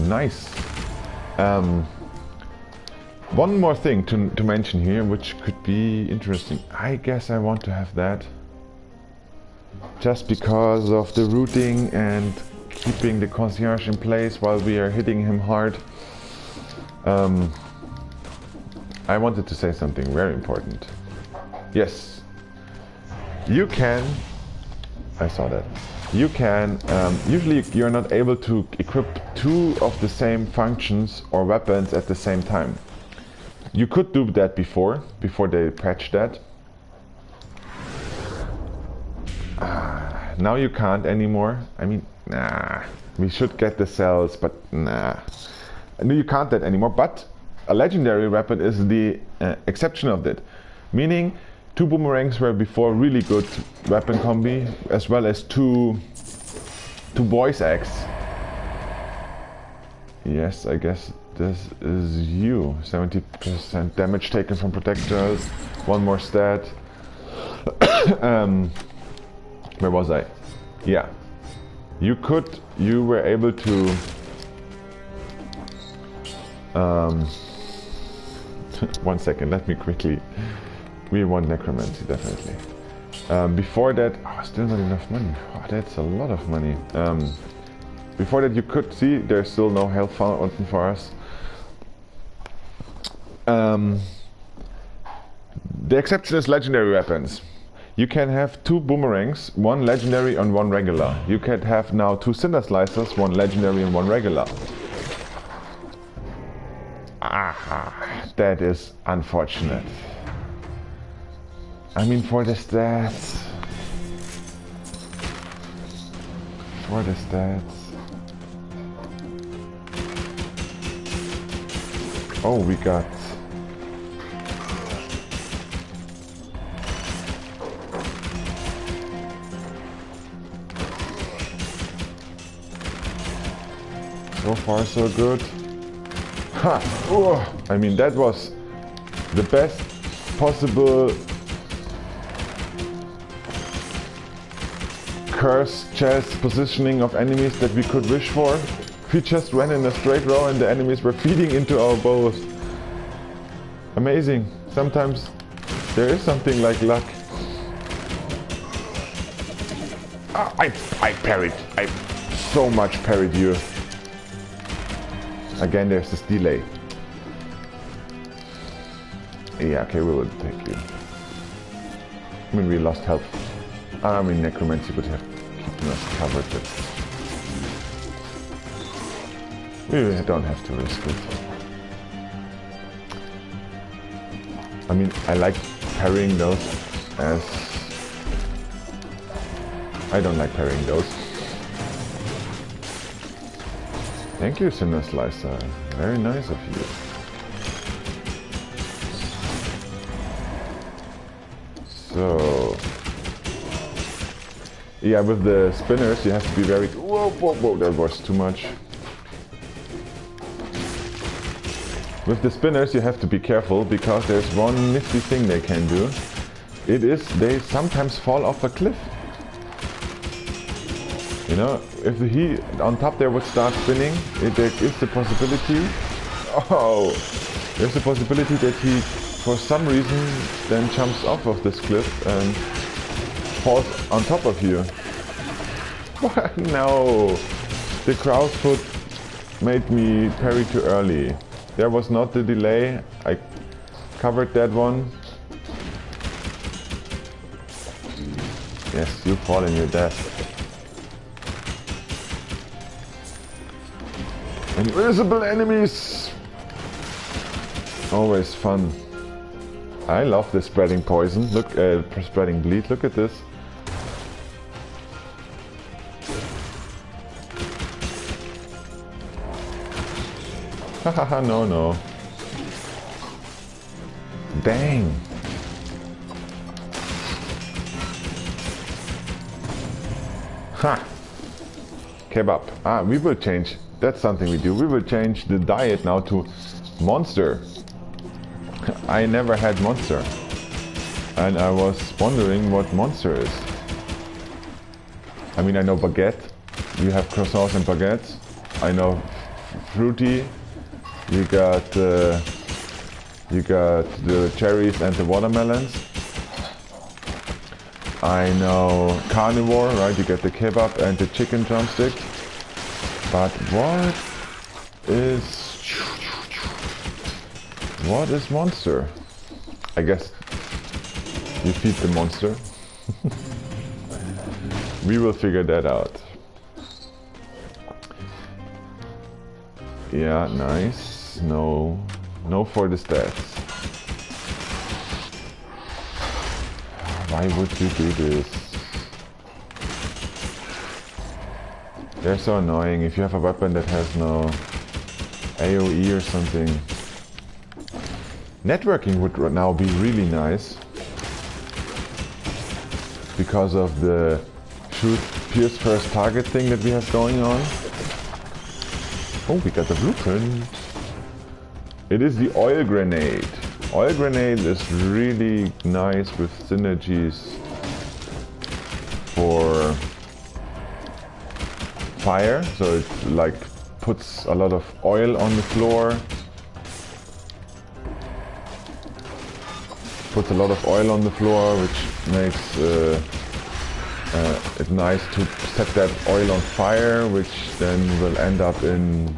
nice. One more thing to mention here, which could be interesting. I guess I want to have that. Just because of the routing and keeping the concierge in place while we are hitting him hard. I wanted to say something very important. Yes, you can, I saw that. You can, usually you're not able to equip two of the same functions or weapons at the same time. You could do that before they patched that. Now you can't anymore. I mean, nah. We should get the cells, but nah. No, you can't that anymore, but a legendary weapon is the exception of that. Meaning, 2 boomerangs were before really good weapon combi, as well as two voice acts. Yes, I guess this is you. 70% damage taken from projectiles. One more stat. Where was I? Yeah. You were able to one second, let me quickly. We want necromancy, definitely. Before that, still not enough money. Oh, that's a lot of money. Before that, you could see there's still no health fountain for us. The exception is legendary weapons. You can have 2 boomerangs, 1 legendary and 1 regular. You can have now 2 cinder slicers, 1 legendary and 1 regular. That is unfortunate. I mean, for the stats. For the stats. Oh, we got. So far, so good. Ha! Oh, I mean, that was the best possible curse chess positioning of enemies that we could wish for. We just ran in a straight row and the enemies were feeding into our bows. Amazing. Sometimes there is something like luck. I parried. I so much parried you. Again, there's this delay. Yeah, okay, we will take you. I mean, we lost health. I mean, necromancy would have kept us covered, but we don't have to risk it. I mean, I like parrying those as... I don't like parrying those. Thank you, Cinder Slicer. Very nice of you. So... yeah, with the spinners you have to be very... Whoa, whoa, whoa, that was too much. With the spinners you have to be careful, because there's one nifty thing they can do. It is, they sometimes fall off a cliff. You know, if he on top there would start spinning, there is the possibility... Oh! There's a possibility that he, for some reason, then jumps off of this cliff and falls on top of you. What? No! The crow's foot made me parry too early. There was not the delay. I covered that one. Yes, you fall in your death. Invisible enemies! Always fun. I love the spreading poison. Look, spreading bleed. Look at this. Hahaha, no, no. Dang. Ha! Kebab. Ah, we will change. That's something we do. We will change the diet now to monster. I never had monster. And I was wondering what monster is. I mean, I know baguette. You have croissants and baguettes. I know fruity. You got the cherries and the watermelons. I know carnivore, right? You get the kebab and the chicken drumstick. But what is monster? I guess you feed the monster. We will figure that out. Yeah, nice. No for the stats. Why would you do this? They're so annoying. If you have a weapon that has no AoE or something. Networking would now be really nice. because of the shoot pierce first target thing that we have going on. Oh, we got the blueprint. It is the oil grenade. Oil grenade is really nice with synergies for fire, so it like puts a lot of oil on the floor. Puts a lot of oil on the floor, which makes it nice to set that oil on fire, which then will end up in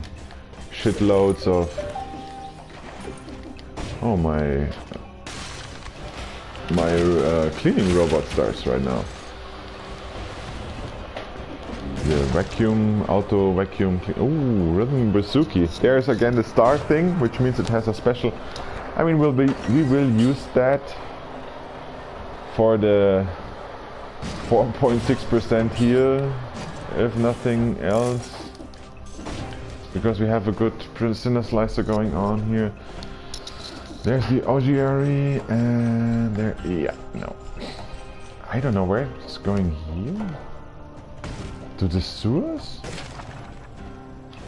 shitloads of... Oh, my cleaning robot starts right now. The vacuum, auto vacuum. Ooh, rhythm bazooki. There's again the star thing, which means it has a special. I mean, we will use that for the 4.6% heal, if nothing else, because we have a good Sinner Slicer going on here. There's the Augury, and there. Yeah, no. I don't know where it's going here. To the sewers?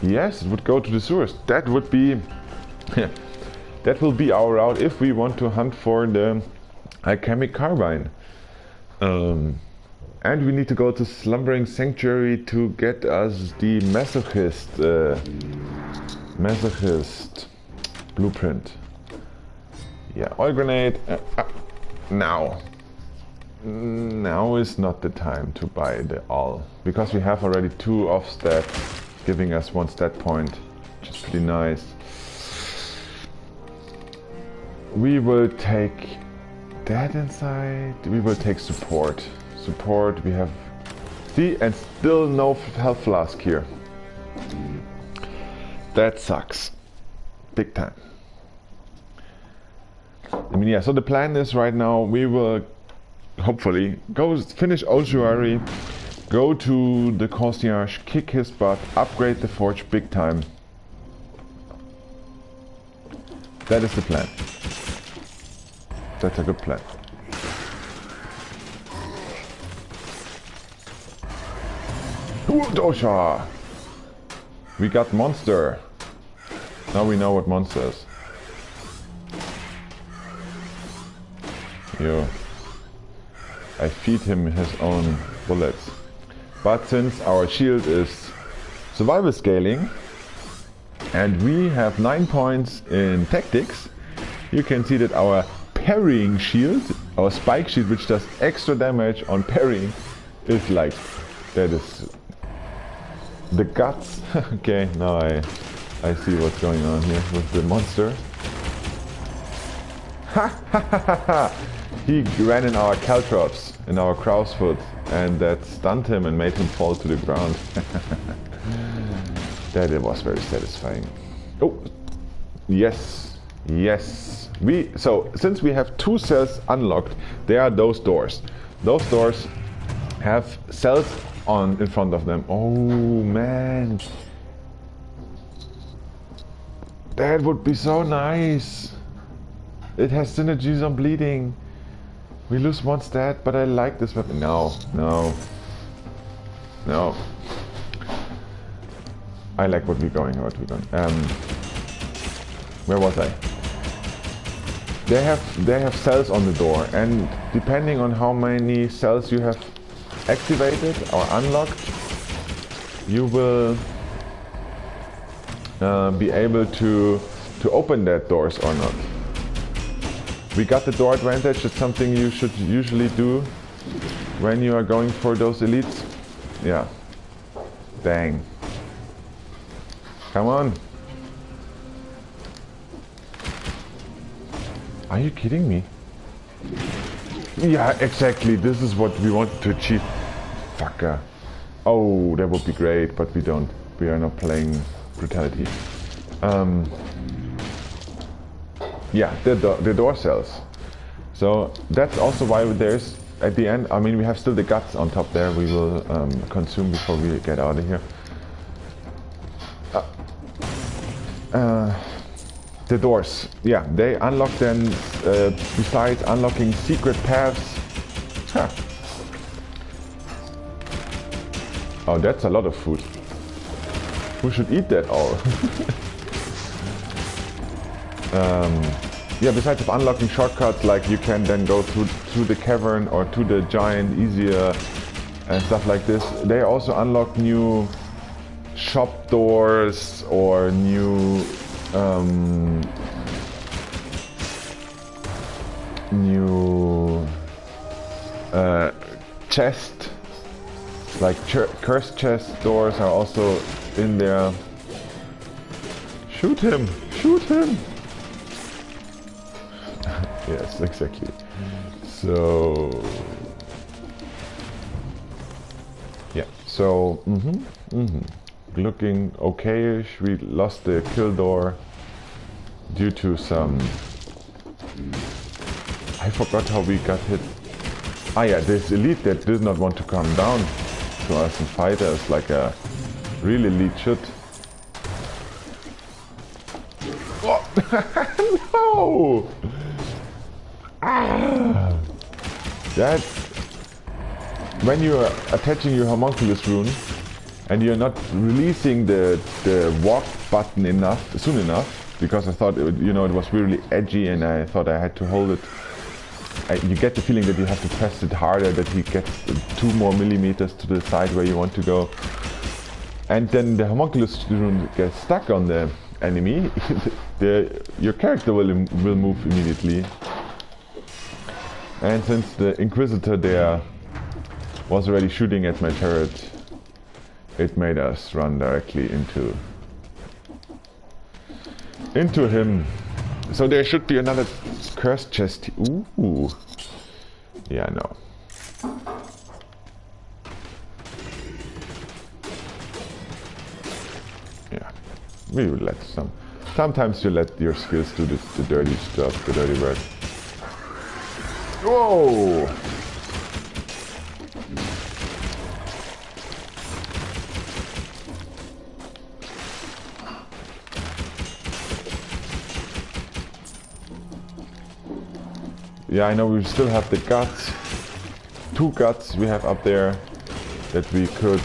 Yes, it would go to the sewers. That would be... that will be our route if we want to hunt for the alchemic carbine. And we need to go to Slumbering Sanctuary to get us the masochist blueprint. Yeah, oil grenade. Now. Now is not the time to buy the all, because we have already 2 off stat, giving us 1 stat point, which is pretty nice. We will take that inside. We will take support. Support, we have... See, and still no health flask here. That sucks. Big time. I mean, yeah, so the plan is right now we will hopefully go finish Ossuary, go to the concierge, kick his butt, upgrade the forge big time. That is the plan. That's a good plan. Dosha! We got monster. Now we know what monster is. Yo. I feed him his own bullets. But since our shield is survival scaling and we have 9 points in tactics, you can see that our parrying shield, our spike shield, which does extra damage on parrying, is like, that is the guts. Okay, now I see what's going on here with the monster. Ha ha ha ha ha! He ran in our caltrops, in our crow's foot, and that stunned him and made him fall to the ground. That it was very satisfying. Oh, yes, yes. So since we have 2 cells unlocked, there are those doors. Those doors have cells in front of them. Oh man, that would be so nice. It has synergies on bleeding. We lose 1 stat, but I like this weapon. No, no, no. I like what we're going. Where was I? They have cells on the door, and depending on how many cells you have activated or unlocked, you will be able to open that doors or not. We got the door advantage. It's something you should usually do when you are going for those elites. Yeah. Dang. Come on. Are you kidding me? Yeah, exactly. This is what we wanted to achieve. Fucker. Oh, that would be great, but we don't. We are not playing brutality. Yeah, the door cells. So that's also why there's at the end. I mean, we have still the guts on top there. We will consume before we get out of here. The doors, yeah, they unlock then, besides unlocking secret paths. Huh. Oh, that's a lot of food. Who should eat that all? Yeah, besides of unlocking shortcuts, like you can then go through the cavern or to the giant easier and stuff like this, they also unlock new shop doors or new chest, like cursed chest doors are also in there. Shoot him! Shoot him! Yes, exactly. So yeah, so looking okay-ish. We lost the kill door due to some, I forgot how we got hit. Ah yeah, this elite that did not want to come down to us and fight us like a real elite should. Oh. No! Ah. That, when you are attaching your homunculus rune and you're not releasing the walk button soon enough, because I thought it was really edgy and I thought I had to hold it. You get the feeling that you have to press it harder, that he gets 2 more millimeters to the side where you want to go. And then the homunculus rune gets stuck on the enemy. Your character will move immediately. And since the Inquisitor there was already shooting at my turret, it made us run directly into him. So there should be another cursed chest. Ooh. Yeah, no. Yeah. We will let sometimes you let your skills do the dirty stuff, the dirty work. Whoa! Yeah, I know we still have the guts. 2 guts we have up there that we could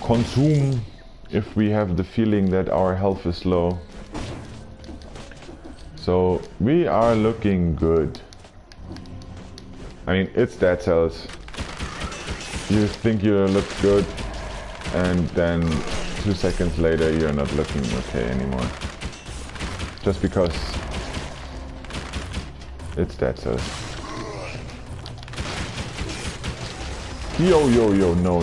consume if we have the feeling that our health is low. So we are looking good. I mean, it's dead cells. You think you look good, and then 2 seconds later you're not looking okay anymore. Just because it's dead cells. Yo, no.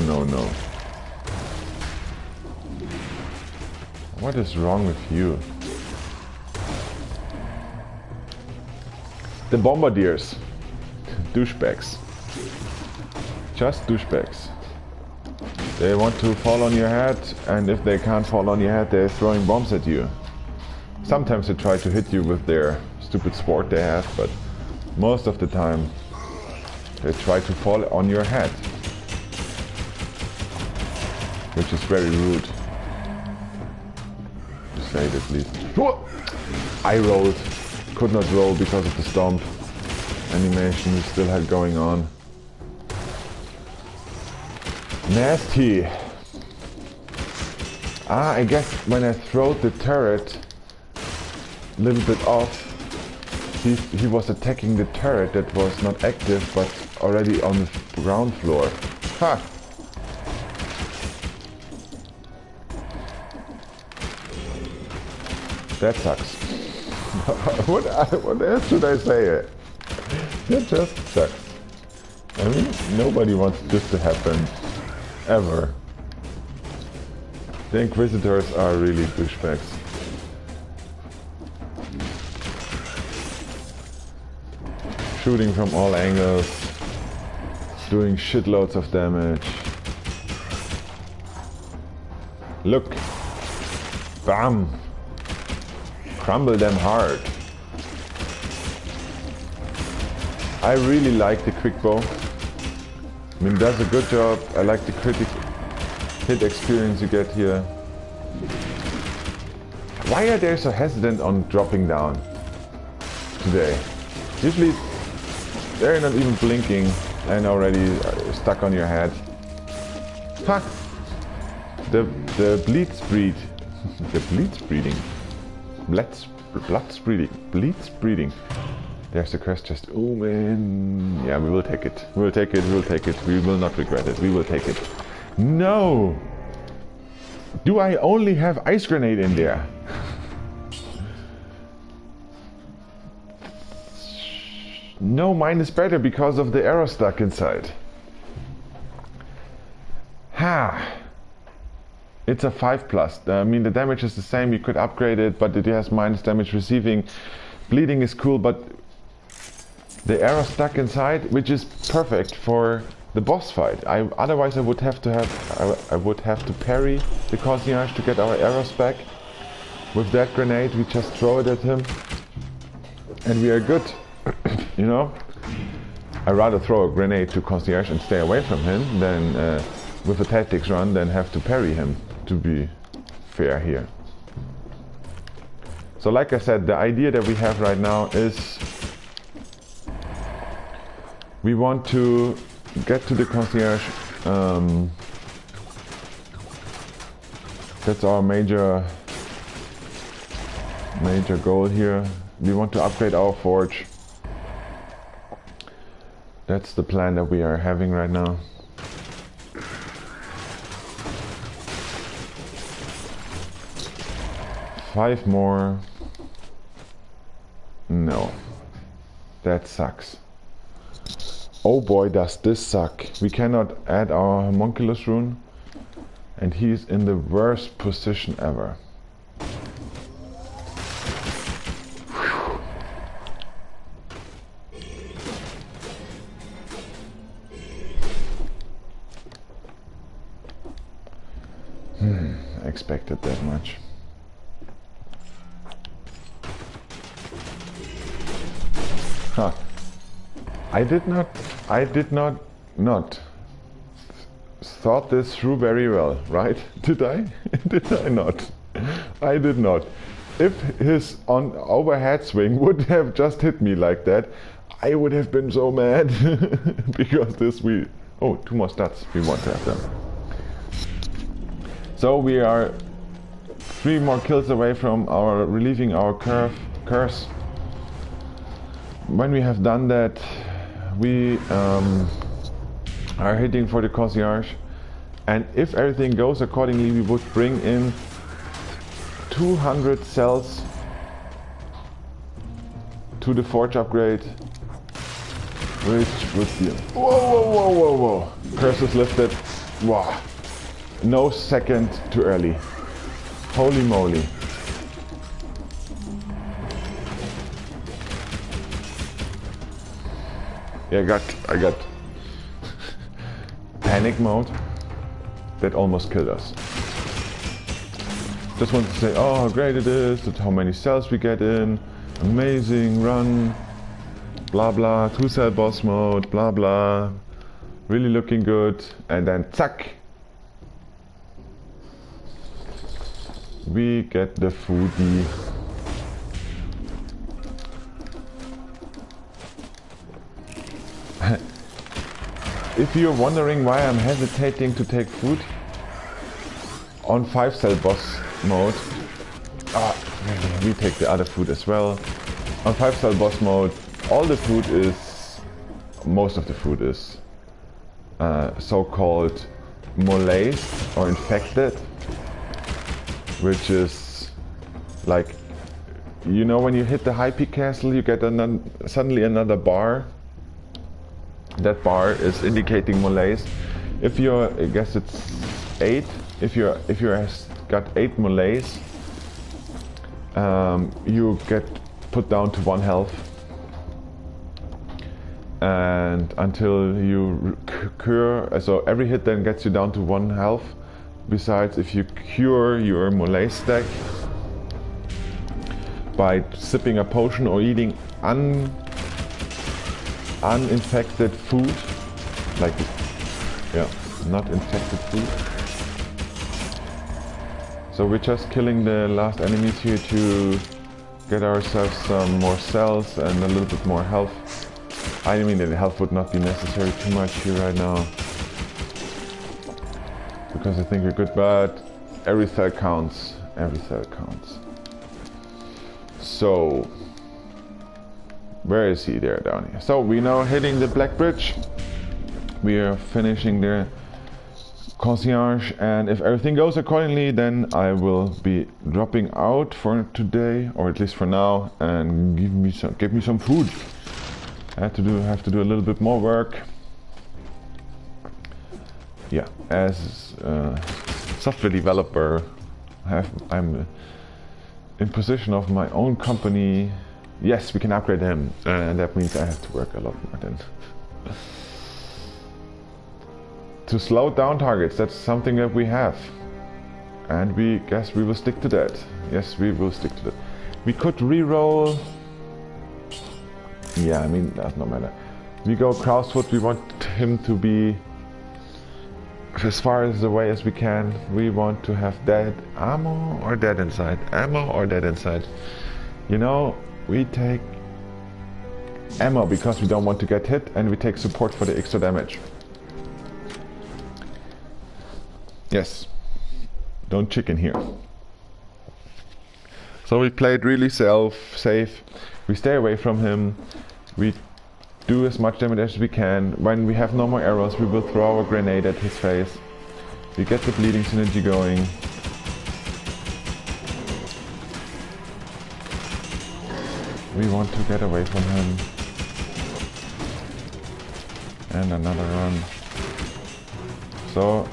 What is wrong with you? The bombardiers. Douchebags. Just douchebags. They want to fall on your head, and if they can't fall on your head, they're throwing bombs at you. Sometimes they try to hit you with their stupid sword they have, but most of the time they try to fall on your head. Which is very rude, to say it at least. I rolled. Could not roll because of the stomp animation we still had going on. Nasty. Ah, I guess when I throwed the turret a little bit off, he was attacking the turret that was not active but already on the ground floor. Ha! That sucks. What else should I say? That just sucks. I mean, nobody wants this to happen. Ever. The Inquisitors are really douchebags. Shooting from all angles. Doing shitloads of damage. Look. Bam! Crumble them hard. I really like the quick bow. I mean, it does a good job. I like the hit experience you get here. Why are they so hesitant on dropping down today? Usually they're not even blinking and already stuck on your head. Ha! The bleeds breed. The bleeds breeding. Blood's breeding. Bleeds breeding. There's the quest chest. Oh man. Yeah, we will take it. We will take it. We will take it. We will not regret it. We will take it. No! Do I only have ice grenade in there? No, mine is better because of the arrow stuck inside. Ha! It's a 5+. I mean, the damage is the same. You could upgrade it, but it has minus damage receiving. Bleeding is cool, but the arrow stuck inside, which is perfect for the boss fight. Otherwise, I would have to parry the concierge to get our arrows back. With that grenade, we just throw it at him, and we are good. You know, I'd rather throw a grenade to concierge and stay away from him than with a tactics run than have to parry him, to be fair here. So like I said, the idea that we have right now is we want to get to the concierge. That's our major goal here. We want to upgrade our forge. That's the plan that we are having right now. Five more. No. That sucks. Oh boy, does this suck. We cannot add our homunculus rune. And he's in the worst position ever. I expected that much. Huh. I did not thought this through very well, right? Did I? Did I not? I did not. If his overhead swing would have just hit me like that, I would have been so mad. Because oh, 2 more stats. We want to have them. So we are 3 more kills away from relieving our curse. When we have done that, we are hitting for the concierge, and if everything goes accordingly, we would bring in 200 cells to the forge upgrade, which would be whoa. Curse is lifted. Wow. No second too early. Holy moly. Yeah, I got panic mode. That almost killed us. Just wanted to say, oh, how great it is, how many cells we get in, amazing run, blah blah, 2-cell boss mode, blah blah, really looking good, and then zack, we get the foodie. If you're wondering why I'm hesitating to take food on 5-cell boss mode, we take the other food as well. On 5-cell boss mode, most of the food is so-called molazed or infected, which is like, you know, when you hit the high peak castle, you get suddenly another bar. That bar is indicating malaise. If you're, I guess it's 8. If you got 8 malaise, you get put down to 1 health, and until you cure. So every hit then gets you down to 1 health. Besides, if you cure your malaise stack by sipping a potion or eating uninfected food, like, yeah, not infected food. So we're just killing the last enemies here to get ourselves some more cells and a little bit more health. I mean, the health would not be necessary too much here right now. because I think we're good, but every cell counts. Every cell counts. So, where is he? There, down here. So we now hitting the Black Bridge. We are finishing the concierge, and if everything goes accordingly, then I will be dropping out for today, or at least for now, and give me some food. I have to do a little bit more work. Yeah, as a software developer, I'm in position of my own company. Yes, we can upgrade him, and that means I have to work a lot more then. To slow down targets, that's something that we have, and we guess we will stick to that. Yes, we will stick to that. We could re-roll. Yeah, I mean, does not matter. We go Krausfoot. We want him to be as far as away as we can. We want to have dead ammo or dead inside. Ammo or dead inside. You know, we take ammo because we don't want to get hit, and we take support for the extra damage. Yes, don't chicken here. So we played really safe. We stay away from him. We do as much damage as we can. When we have no more arrows, we will throw a grenade at his face. We get the bleeding synergy going. We want to get away from him. And another run. So,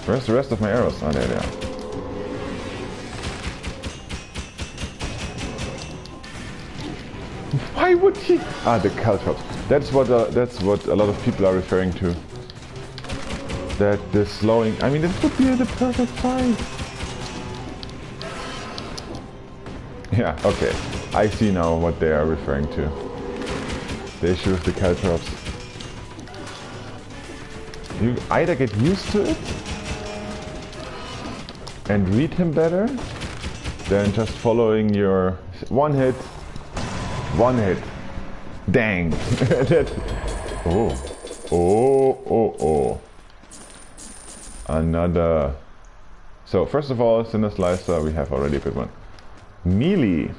where's the rest of my arrows? Oh, there they are. Why would he? Ah, the caltrops. That's what a lot of people are referring to. That the slowing. I mean, this would be the perfect fight. Yeah. Okay. I see now what they are referring to. The issue with the caltrops. You either get used to it and read him better than just following your one hit. Dang. Oh. Another. So first of all, Cinder Slicer, we have already a good one. Melee.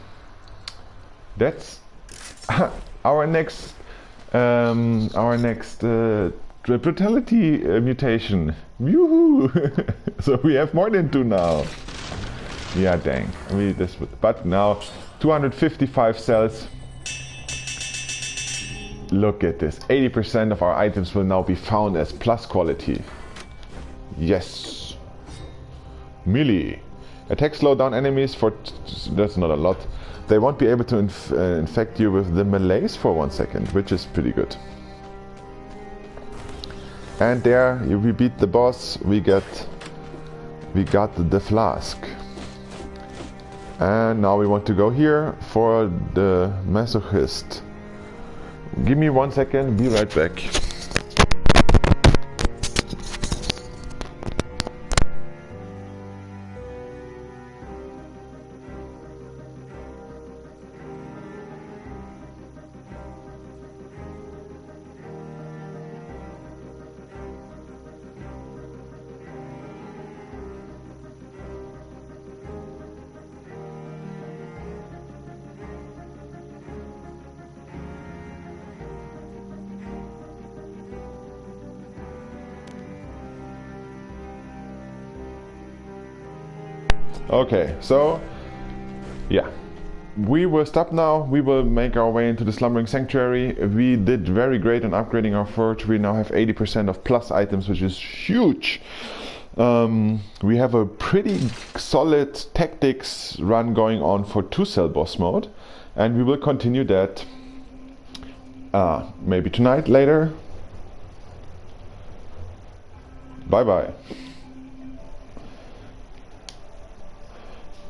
That's our next brutality mutation. Yoo-hoo! So we have more than 2 now. Yeah, dang. But now 255 cells. Look at this. 80% of our items will now be found as plus quality. Yes. Melee. Attack slow down enemies for... that's not a lot. They won't be able to infect you with the melees for 1 second, which is pretty good. And there we beat the boss. We got the flask. And now we want to go here for the masochist. Give me 1 second, be right back. Okay, so yeah, we will stop now. We will make our way into the Slumbering Sanctuary. We did very great on upgrading our forge. We now have 80% of plus items, which is huge. We have a pretty solid tactics run going on for 2-cell boss mode, and we will continue that maybe tonight, later. Bye bye.